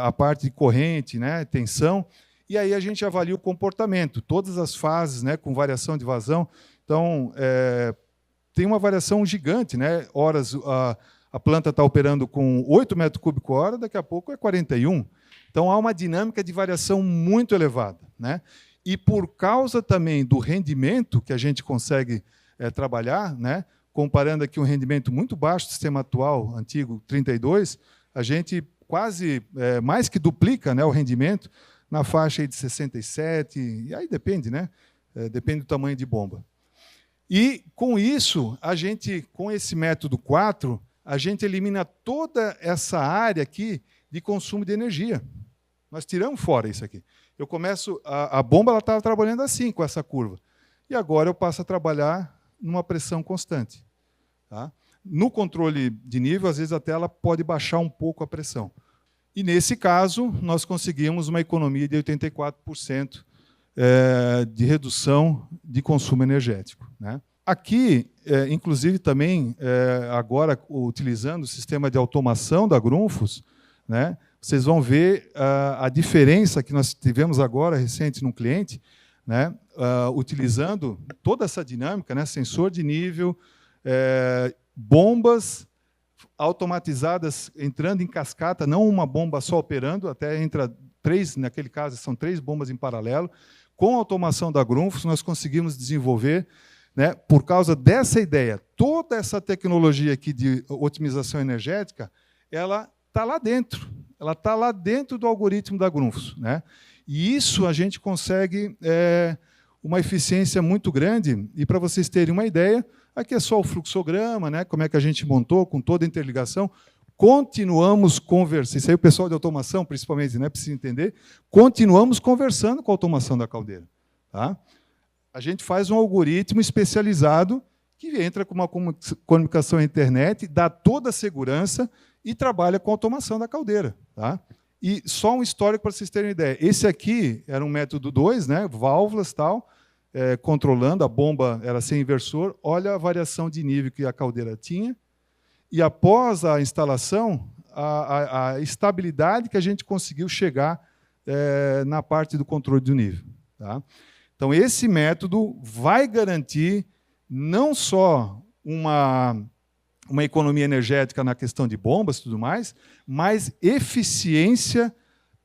a parte de corrente, né, tensão, e aí a gente avalia o comportamento, todas as fases, né, com variação de vazão. Então, tem uma variação gigante. Né? Horas a planta está operando com 8 metros cúbicos por hora, daqui a pouco é 41. Então, há uma dinâmica de variação muito elevada. Né? e por causa também do rendimento que a gente consegue trabalhar, né? Comparando aqui um rendimento muito baixo do sistema atual, antigo, 32, a gente quase mais que duplica, né, o rendimento na faixa aí de 67, e aí depende, né? Depende do tamanho de bomba. E, com isso, a gente, com esse método 4, a gente elimina toda essa área aqui de consumo de energia. Nós tiramos fora isso aqui. Eu começo, a bomba estava trabalhando assim, com essa curva. E agora eu passo a trabalhar numa pressão constante. Tá? No controle de nível, às vezes até ela pode baixar um pouco a pressão. E, nesse caso, nós conseguimos uma economia de 84% de redução de consumo energético. Né? Aqui, inclusive, também, agora, utilizando o sistema de automação da Grundfos, né, vocês vão ver a diferença que nós tivemos agora, recente, num cliente, né, utilizando toda essa dinâmica, né, sensor de nível, bombas automatizadas entrando em cascata, não uma bomba só operando, até entra 3, naquele caso, são 3 bombas em paralelo. Com a automação da Grundfos, nós conseguimos desenvolver, né, por causa dessa ideia, toda essa tecnologia aqui de otimização energética, ela está lá dentro. Ela está lá dentro do algoritmo da Grundfos. Né? E isso a gente consegue uma eficiência muito grande. E, para vocês terem uma ideia, aqui é só o fluxograma, né, como é que a gente montou, com toda a interligação. Continuamos conversando, isso aí o pessoal de automação, principalmente, né, precisa entender, continuamos conversando com a automação da caldeira. Tá? A gente faz um algoritmo especializado que entra com uma comunicação à internet, dá toda a segurança e trabalha com a automação da caldeira. Tá? E só um histórico para vocês terem uma ideia. Esse aqui era um método 2, né, válvulas, tal, controlando, a bomba era sem inversor. Olha a variação de nível que a caldeira tinha. E, após a instalação, a estabilidade que a gente conseguiu chegar na parte do controle do nível. Tá? Então, esse método vai garantir não só uma economia energética na questão de bombas e tudo mais, mas eficiência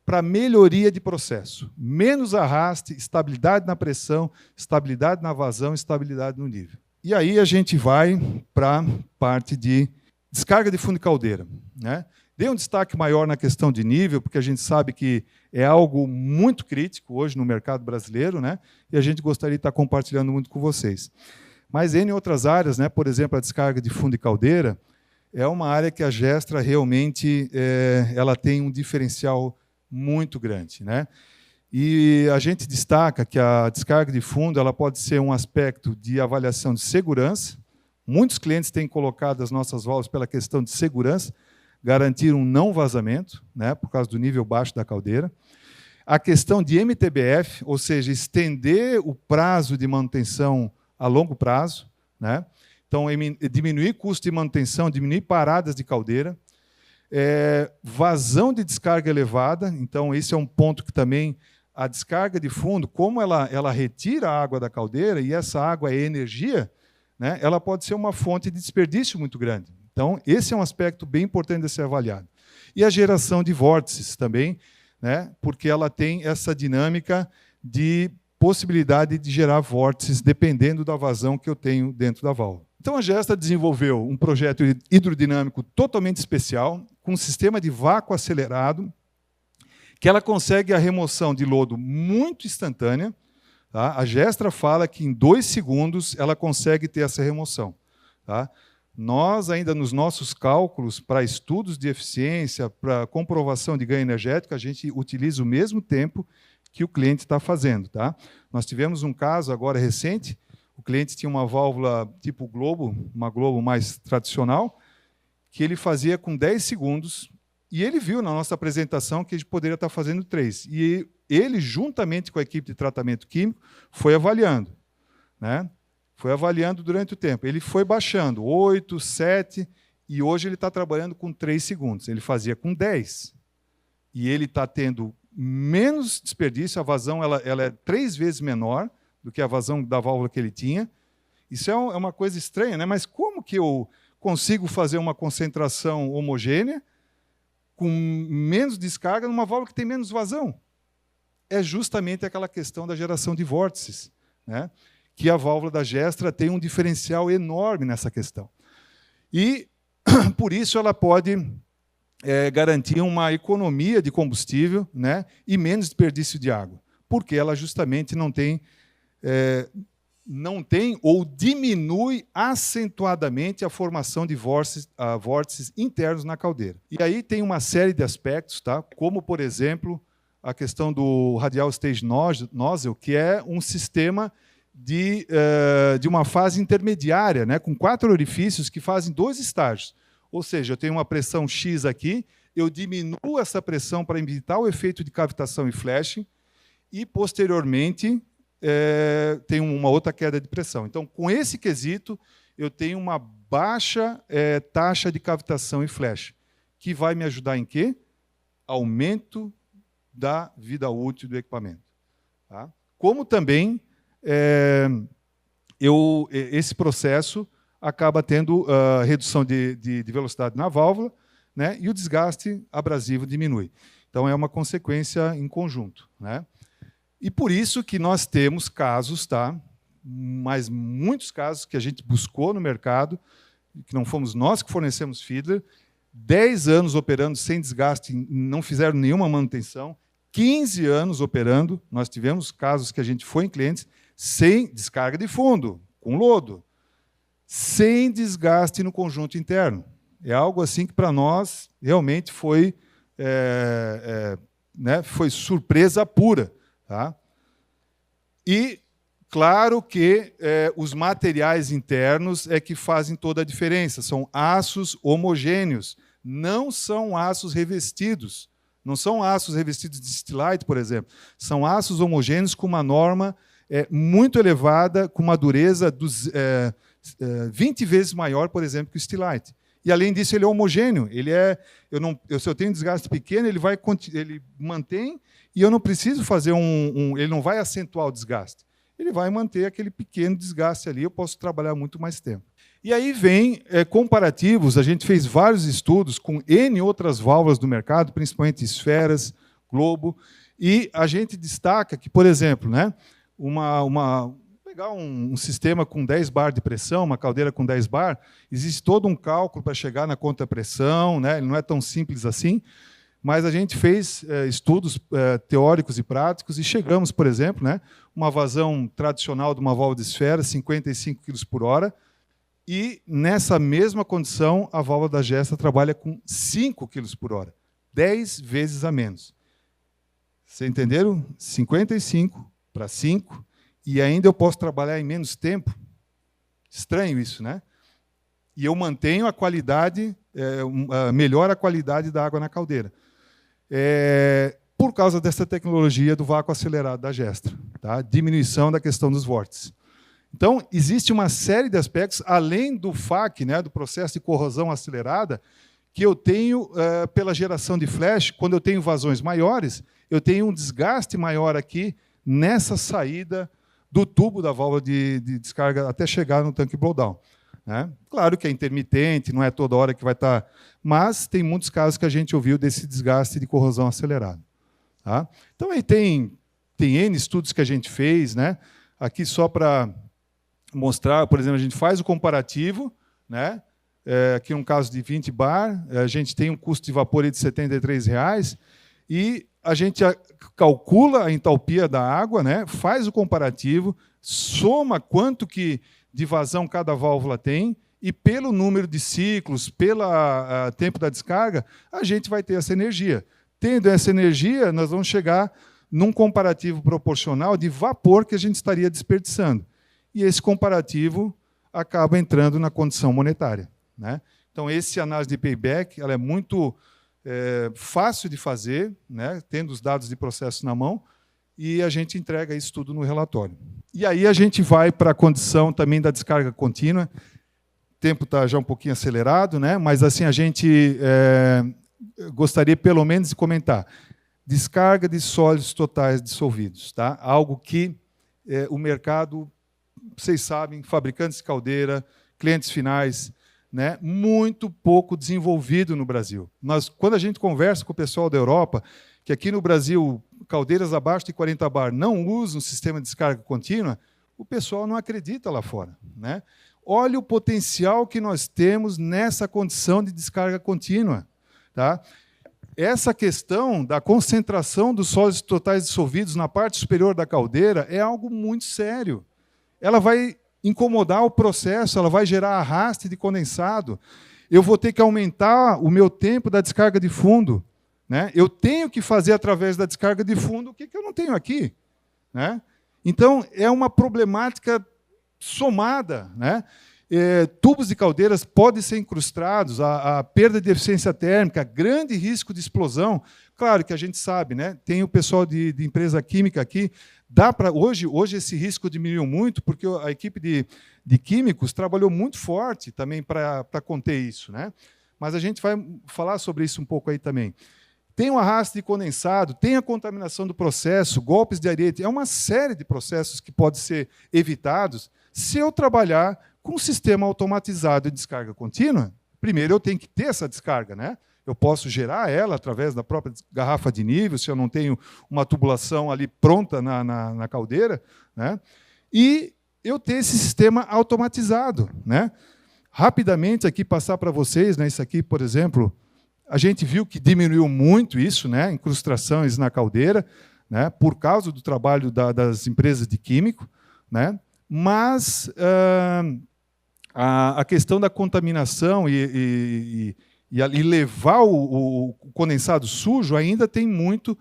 para melhoria de processo. Menos arraste, estabilidade na pressão, estabilidade na vazão, estabilidade no nível. E aí a gente vai para a parte de descarga de fundo de caldeira. Né? Dei um destaque maior na questão de nível, porque a gente sabe que é algo muito crítico hoje no mercado brasileiro, né? E a gente gostaria de estar compartilhando muito com vocês. Mas em outras áreas, né? Por exemplo, a descarga de fundo de caldeira, é uma área que a Gestra realmente ela tem um diferencial muito grande. Né? E a gente destaca que a descarga de fundo ela pode ser um aspecto de avaliação de segurança. Muitos clientes têm colocado as nossas válvulas pela questão de segurança, garantir um não vazamento, né, por causa do nível baixo da caldeira. A questão de MTBF, ou seja, estender o prazo de manutenção a longo prazo. Né? Então, diminuir custo de manutenção, diminuir paradas de caldeira. Vazão de descarga elevada. Então, esse é um ponto que também a descarga de fundo, como ela retira a água da caldeira, e essa água é energia, né, ela pode ser uma fonte de desperdício muito grande. Então, esse é um aspecto bem importante de ser avaliado. E a geração de vórtices também, né, porque ela tem essa dinâmica de possibilidade de gerar vórtices dependendo da vazão que eu tenho dentro da válvula. Então, a Gestra desenvolveu um projeto hidrodinâmico totalmente especial, com um sistema de vácuo acelerado, que ela consegue a remoção de lodo muito instantânea. Tá? A Gestra fala que em 2 segundos ela consegue ter essa remoção. Tá? Nós, ainda nos nossos cálculos, para estudos de eficiência, para comprovação de ganho energético, a gente utiliza o mesmo tempo que o cliente está fazendo. Tá? Nós tivemos um caso agora recente, o cliente tinha uma válvula tipo Globo, uma Globo mais tradicional, que ele fazia com 10 segundos, e ele viu na nossa apresentação que a gente poderia estar fazendo 3. E ele, juntamente com a equipe de tratamento químico, foi avaliando. Né? Foi avaliando durante o tempo. Ele foi baixando 8, 7, e hoje ele está trabalhando com 3 segundos. Ele fazia com 10. E ele está tendo menos desperdício, a vazão ela é 3 vezes menor do que a vazão da válvula que ele tinha. Isso é uma coisa estranha, né? Mas como que eu consigo fazer uma concentração homogênea com menos descarga numa válvula que tem menos vazão? é justamente aquela questão da geração de vórtices, né? Que a válvula da Gestra tem um diferencial enorme nessa questão. E, por isso, ela pode garantir uma economia de combustível, né? E menos desperdício de água, porque ela justamente não tem ou diminui acentuadamente a formação de vórtices internos na caldeira. E aí tem uma série de aspectos, tá? Como, por exemplo, a questão do Radial Stage Nozzle, que é um sistema de uma fase intermediária, né? Com 4 orifícios que fazem 2 estágios. Ou seja, eu tenho uma pressão X aqui, eu diminuo essa pressão para evitar o efeito de cavitação e flashing, e, posteriormente, tem uma outra queda de pressão. Então, com esse quesito, eu tenho uma baixa taxa de cavitação e flash, que vai me ajudar em quê? Aumento da vida útil do equipamento. Tá? Como também esse processo acaba tendo redução de velocidade na válvula, né? E o desgaste abrasivo diminui. Então, é uma consequência em conjunto, né? E por isso que nós temos casos, tá? Mas muitos casos que a gente buscou no mercado, que não fomos nós que fornecemos feeder, 10 anos operando sem desgaste, não fizeram nenhuma manutenção, 15 anos operando, nós tivemos casos que a gente foi em clientes sem descarga de fundo, com lodo, sem desgaste no conjunto interno. É algo assim que, para nós, realmente foi surpresa pura. Tá? E, claro que os materiais internos é que fazem toda a diferença. São aços homogêneos, não são aços revestidos. Não são aços revestidos de Stilite, por exemplo. São aços homogêneos com uma norma muito elevada, com uma dureza 20 vezes maior, por exemplo, que o Stilite. E, além disso, ele é homogêneo. Se eu tenho um desgaste pequeno, ele mantém, e eu não preciso fazer ele não vai acentuar o desgaste. Ele vai manter aquele pequeno desgaste ali, eu posso trabalhar muito mais tempo. E aí vem comparativos, a gente fez vários estudos com N outras válvulas do mercado, principalmente esferas, globo, e a gente destaca que, por exemplo, né, pegar um sistema com 10 bar de pressão, uma caldeira com 10 bar, existe todo um cálculo para chegar na contrapressão, né? Ele não é tão simples assim, mas a gente fez estudos teóricos e práticos e chegamos, por exemplo, né, uma vazão tradicional de uma válvula de esfera, 55 kg por hora, e nessa mesma condição a válvula da Gestra trabalha com 5 kg por hora, 10 vezes a menos. Vocês entenderam? 55 para 5, e ainda eu posso trabalhar em menos tempo. Estranho isso, né? E eu mantenho a qualidade, melhora a qualidade da água na caldeira. Por causa dessa tecnologia do vácuo acelerado da Gestra, tá? Diminuição da questão dos vórtices. Então, existe uma série de aspectos, além do FAC, né, do processo de corrosão acelerada, que eu tenho pela geração de flash. Quando eu tenho vazões maiores, eu tenho um desgaste maior aqui nessa saída do tubo da válvula de descarga até chegar no tanque blowdown. Né? Claro que é intermitente, não é toda hora que vai estar, mas tem muitos casos que a gente ouviu desse desgaste de corrosão acelerada. Tá? Então, aí tem N estudos que a gente fez, né? Aqui só para mostrar, por exemplo, a gente faz o comparativo, né? Aqui um caso de 20 bar, a gente tem um custo de vapor de R$ 73,00, e a gente calcula a entalpia da água, né? Faz o comparativo, soma quanto de vazão cada válvula tem, e pelo número de ciclos, pelo tempo da descarga, a gente vai ter essa energia. Tendo essa energia, nós vamos chegar num comparativo proporcional de vapor que a gente estaria desperdiçando. E esse comparativo acaba entrando na condição monetária. Né? Então, essa análise de payback ela é muito fácil de fazer, né? Tendo os dados de processo na mão, e a gente entrega isso tudo no relatório. E aí a gente vai para a condição também da descarga contínua. O tempo está já um pouquinho acelerado, né? Mas assim a gente gostaria pelo menos de comentar. Descarga de sólidos totais dissolvidos. Tá? Algo que o mercado, vocês sabem, fabricantes de caldeira, clientes finais, né, muito pouco desenvolvido no Brasil. Quando a gente conversa com o pessoal da Europa, que aqui no Brasil, caldeiras abaixo de 40 bar não usam o sistema de descarga contínua, o pessoal não acredita lá fora, né? Olha o potencial que nós temos nessa condição de descarga contínua. Tá? Essa questão da concentração dos sólidos totais dissolvidos na parte superior da caldeira é algo muito sério. Ela vai incomodar o processo, ela vai gerar arraste de condensado. Eu vou ter que aumentar o meu tempo da descarga de fundo, né? Eu tenho que fazer, através da descarga de fundo, o que eu não tenho aqui, né? Então, é uma problemática somada, né? Tubos de caldeiras podem ser incrustados, a perda de eficiência térmica, grande risco de explosão. Claro que a gente sabe, né? Tem o pessoal de empresa química aqui. Dá para hoje esse risco diminuiu muito, porque a equipe de químicos trabalhou muito forte também para conter isso, né? Mas a gente vai falar sobre isso um pouco aí também. Tem o arraste de condensado, tem a contaminação do processo, golpes de ariete. É uma série de processos que podem ser evitados se eu trabalhar com um sistema automatizado de descarga contínua. Primeiro, eu tenho que ter essa descarga, né? Eu posso gerar ela através da própria garrafa de nível, se eu não tenho uma tubulação ali pronta na caldeira, né? E eu ter esse sistema automatizado, né? Rapidamente, aqui, passar para vocês, né? Isso aqui, por exemplo, a gente viu que diminuiu muito isso, né? Incrustações na caldeira, né? Por causa do trabalho das empresas de químico, né? Mas a questão da contaminação e levar o condensado sujo ainda tem muito,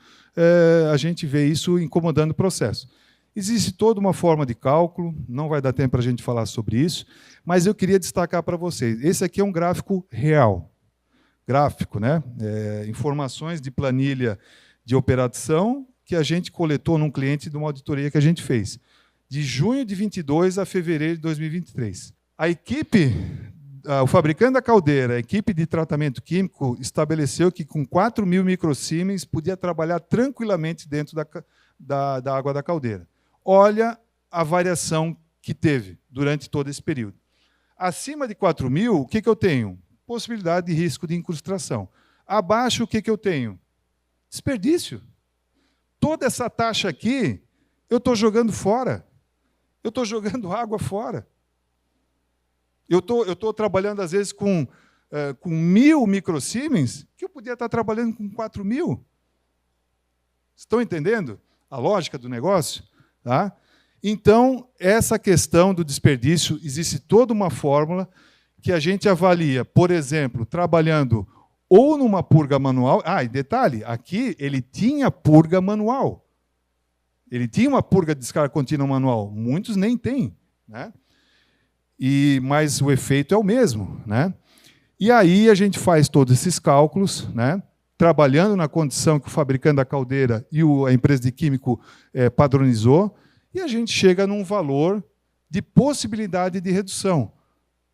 a gente vê isso incomodando o processo. Existe toda uma forma de cálculo, não vai dar tempo para a gente falar sobre isso, mas eu queria destacar para vocês. Esse aqui é um gráfico real. Gráfico, né? Informações de planilha de operação que a gente coletou num cliente de uma auditoria que a gente fez, de junho de 22 a fevereiro de 2023. A equipe, o fabricante da caldeira, a equipe de tratamento químico, estabeleceu que com 4.000 microsiemens podia trabalhar tranquilamente dentro da água da caldeira. Olha a variação que teve durante todo esse período. Acima de 4.000, o que eu tenho? Possibilidade de risco de incrustação. Abaixo, o que eu tenho? Desperdício. Toda essa taxa aqui, eu estou jogando fora. Eu estou jogando água fora. Eu estou trabalhando, às vezes, com 1.000 microsiemens, que eu podia estar trabalhando com 4.000. Estão entendendo a lógica do negócio? Tá? Então, essa questão do desperdício, existe toda uma fórmula que a gente avalia, por exemplo, trabalhando ou numa purga manual. E detalhe, aqui ele tinha purga manual. Ele tinha uma purga de descarga contínua manual. Muitos nem têm, né? Mas o efeito é o mesmo, né? E aí a gente faz todos esses cálculos, né? Trabalhando na condição que o fabricante da caldeira e a empresa de químico padronizou, e a gente chega num valor de possibilidade de redução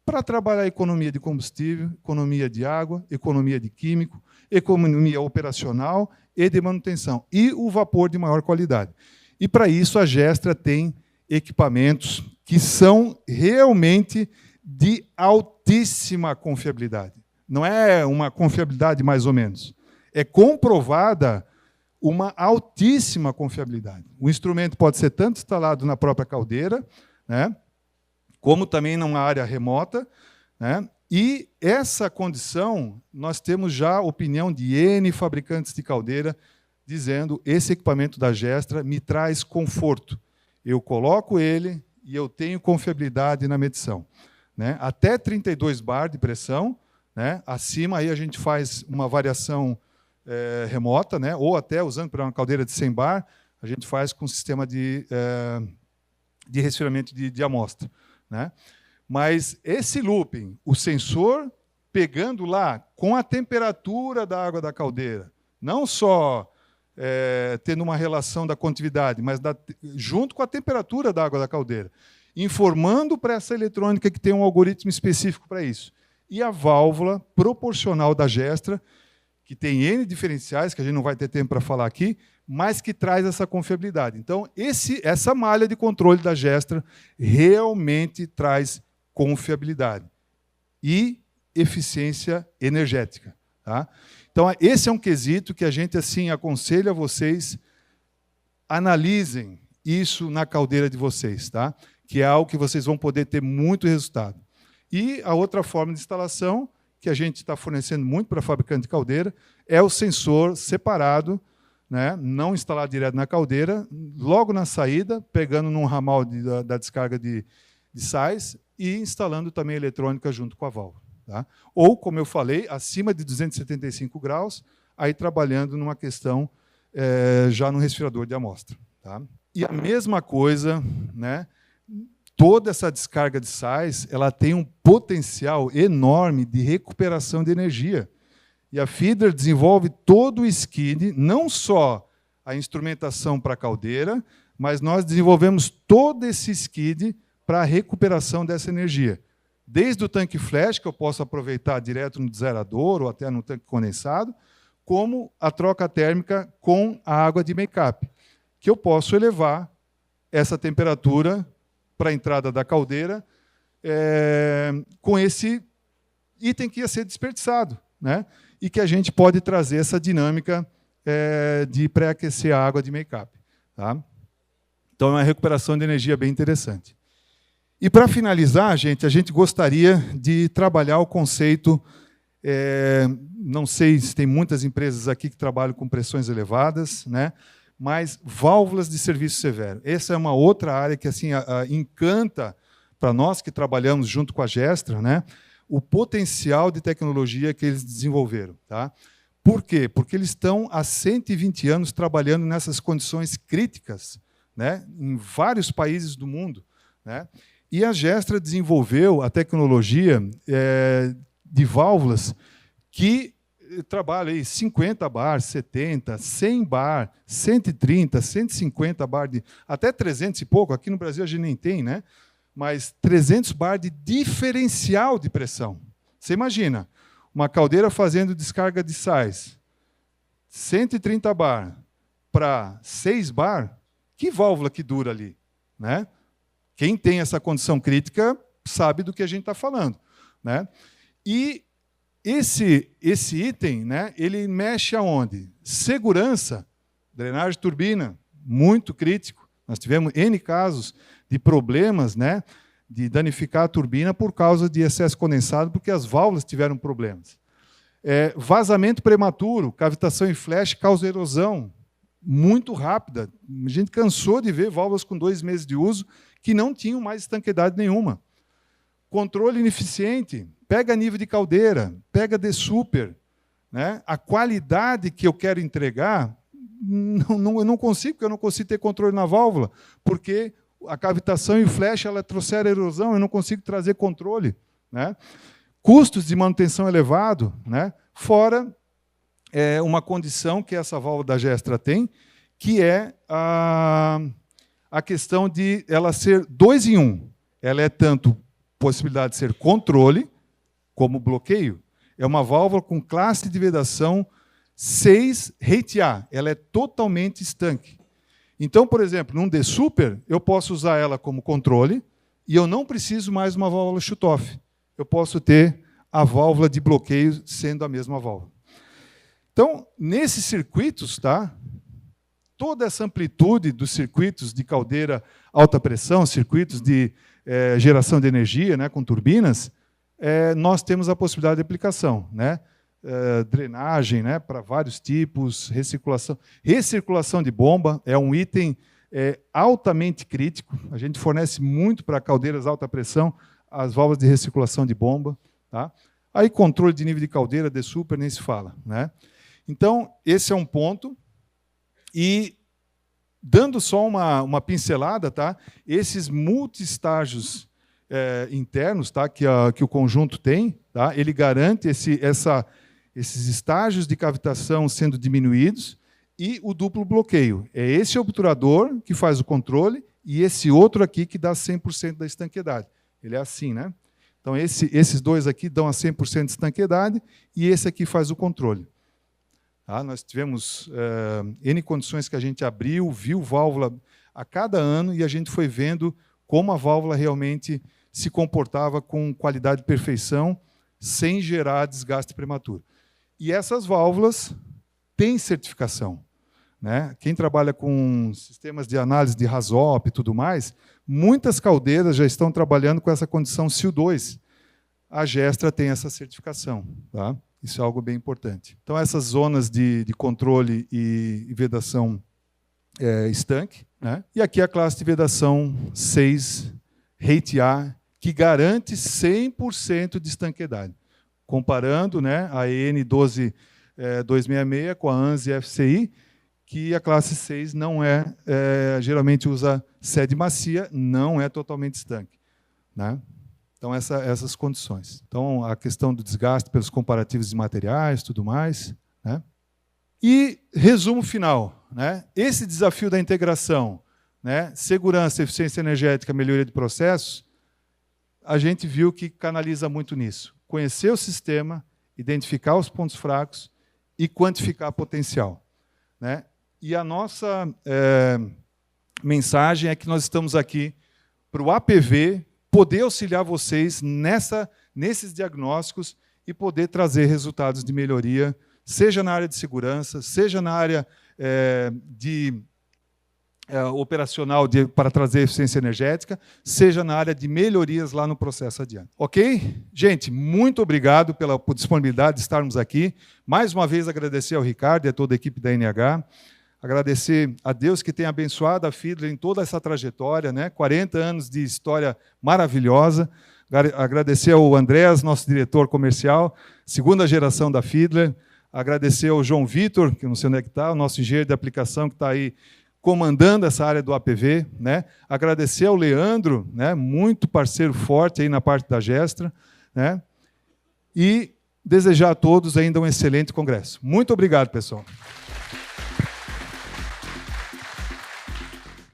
para trabalhar a economia de combustível, economia de água, economia de químico, economia operacional e de manutenção, e o vapor de maior qualidade. E, para isso, a Gestra tem equipamentos que são realmente de altíssima confiabilidade. Não é uma confiabilidade mais ou menos. É comprovada uma altíssima confiabilidade. O instrumento pode ser tanto instalado na própria caldeira, né, como também numa área remota, né? E essa condição, nós temos já a opinião de N fabricantes de caldeira dizendo: esse equipamento da Gestra me traz conforto. Eu coloco ele e eu tenho confiabilidade na medição, né? Até 32 bar de pressão, né? Acima aí a gente faz uma variação remota, né? Ou até usando para uma caldeira de 100 bar, a gente faz com sistema de resfriamento de amostra, né? Mas esse looping, o sensor pegando lá com a temperatura da água da caldeira, não só tendo uma relação da condutividade, mas junto com a temperatura da água da caldeira, informando para essa eletrônica que tem um algoritmo específico para isso. E a válvula proporcional da Gestra, que tem N diferenciais, que a gente não vai ter tempo para falar aqui, mas que traz essa confiabilidade. Então, essa malha de controle da Gestra realmente traz confiabilidade e eficiência energética. Tá? Então, esse é um quesito que a gente assim aconselha vocês, analisem isso na caldeira de vocês, tá? Que é algo que vocês vão poder ter muito resultado. E a outra forma de instalação, que a gente está fornecendo muito para fabricante de caldeira, é o sensor separado, né? Não instalado direto na caldeira, logo na saída, pegando num ramal da descarga de sais e instalando também a eletrônica junto com a válvula. Tá? Ou, como eu falei, acima de 275 graus, aí trabalhando numa questão já no resfriador de amostra. Tá? E a mesma coisa, né? Toda essa descarga de sais, ela tem um potencial enorme de recuperação de energia. E a Fiedler desenvolve todo o skid, não só a instrumentação para a caldeira, mas nós desenvolvemos todo esse skid para a recuperação dessa energia. Desde o tanque flash, que eu posso aproveitar direto no desaerador ou até no tanque condensado, como a troca térmica com a água de make-up, que eu posso elevar essa temperatura para a entrada da caldeira com esse item que ia ser desperdiçado, né? E que a gente pode trazer essa dinâmica de pré-aquecer a água de make-up. Tá? Então, é uma recuperação de energia bem interessante. E, para finalizar, a gente gostaria de trabalhar o conceito, não sei se tem muitas empresas aqui que trabalham com pressões elevadas, né? Mas válvulas de serviço severo. Essa é uma outra área que assim encanta para nós que trabalhamos junto com a Gestra, né? O potencial de tecnologia que eles desenvolveram. Tá? Por quê? Porque eles estão há 120 anos trabalhando nessas condições críticas, né? Em vários países do mundo. Né? E a Gestra desenvolveu a tecnologia de válvulas que trabalha aí 50 bar, 70, 100 bar, 130, 150 bar, até 300 e pouco, aqui no Brasil a gente nem tem, né? Mas 300 bar de diferencial de pressão. Você imagina, uma caldeira fazendo descarga de sais, 130 bar para 6 bar, que válvula que dura ali? Né? Quem tem essa condição crítica sabe do que a gente está falando. Né? E esse item, né, ele mexe aonde? Segurança, drenagem de turbina, muito crítico. Nós tivemos N casos de problemas, né, de danificar a turbina por causa de excesso condensado, porque as válvulas tiveram problemas. Vazamento prematuro, cavitação em flash causa erosão muito rápida. A gente cansou de ver válvulas com 2 meses de uso que não tinham mais estanqueidade nenhuma. Controle ineficiente, pega nível de caldeira, pega de super. Né? A qualidade que eu quero entregar, eu não consigo, porque eu não consigo ter controle na válvula, porque a cavitação e o flash ela trouxeram erosão, eu não consigo trazer controle. Né? Custos de manutenção elevado, né? Fora uma condição que essa válvula da Gestra tem, que é a questão de ela ser 2 em 1. Ela é tanto possibilidade de ser controle, como bloqueio. É uma válvula com classe de vedação 6 rate A. Ela é totalmente estanque. Então, por exemplo, num D-Super, eu posso usar ela como controle e eu não preciso mais uma válvula shutoff. Eu posso ter a válvula de bloqueio sendo a mesma válvula. Então, nesses circuitos, tá, toda essa amplitude dos circuitos de caldeira alta pressão, circuitos de geração de energia, né, com turbinas, nós temos a possibilidade de aplicação. Né? Drenagem, né, para vários tipos, recirculação. Recirculação de bomba é um item altamente crítico. A gente fornece muito para caldeiras alta pressão as válvulas de recirculação de bomba. Tá? Aí controle de nível de caldeira, de super, nem se fala. Né? Então, esse é um ponto. E, dando só uma pincelada, tá? Esses multi-estágios internos, tá? que o conjunto tem, tá? Ele garante esses estágios de cavitação sendo diminuídos e o duplo bloqueio. É esse obturador que faz o controle e esse outro aqui que dá 100% da estanqueidade. Ele é assim, né? Então, esses dois aqui dão a 100% de estanqueidade e esse aqui faz o controle. Tá? Nós tivemos N condições que a gente abriu, viu válvula a cada ano e a gente foi vendo como a válvula realmente se comportava com qualidade de perfeição sem gerar desgaste prematuro. E essas válvulas têm certificação, né? Quem trabalha com sistemas de análise de RASOP e tudo mais, muitas caldeiras já estão trabalhando com essa condição SIL2. A Gestra tem essa certificação. Tá? Isso é algo bem importante. Então, essas zonas de controle e vedação estanque, né? E aqui a classe de vedação 6, Rate A, que garante 100% de estanqueidade. Comparando, né, a EN 12266 com a ANSI FCI, que a classe 6 não geralmente usa sede macia, não é totalmente estanque, né? Então, essas condições. Então, a questão do desgaste pelos comparativos de materiais, tudo mais, né? E resumo final, né? Esse desafio da integração, né, segurança, eficiência energética, melhoria de processos, a gente viu que canaliza muito nisso. Conhecer o sistema, identificar os pontos fracos e quantificar potencial, né? E a nossa mensagem é que nós estamos aqui para o APV poder auxiliar vocês nesses diagnósticos e poder trazer resultados de melhoria, seja na área de segurança, seja na área operacional para trazer eficiência energética, seja na área de melhorias lá no processo adiante. Ok? Gente, muito obrigado pela disponibilidade de estarmos aqui. Mais uma vez, agradecer ao Ricardo e a toda a equipe da NH. Agradecer a Deus que tem abençoado a Fiedler em toda essa trajetória, né? 40 anos de história maravilhosa. Agradecer ao Andrés, nosso diretor comercial, segunda geração da Fiedler. Agradecer ao João Vitor, que eu não sei onde é que está, o nosso engenheiro de aplicação que está aí comandando essa área do APV, né? Agradecer ao Leandro, né? Muito parceiro forte aí na parte da Gestra, né? E desejar a todos ainda um excelente congresso. Muito obrigado, pessoal.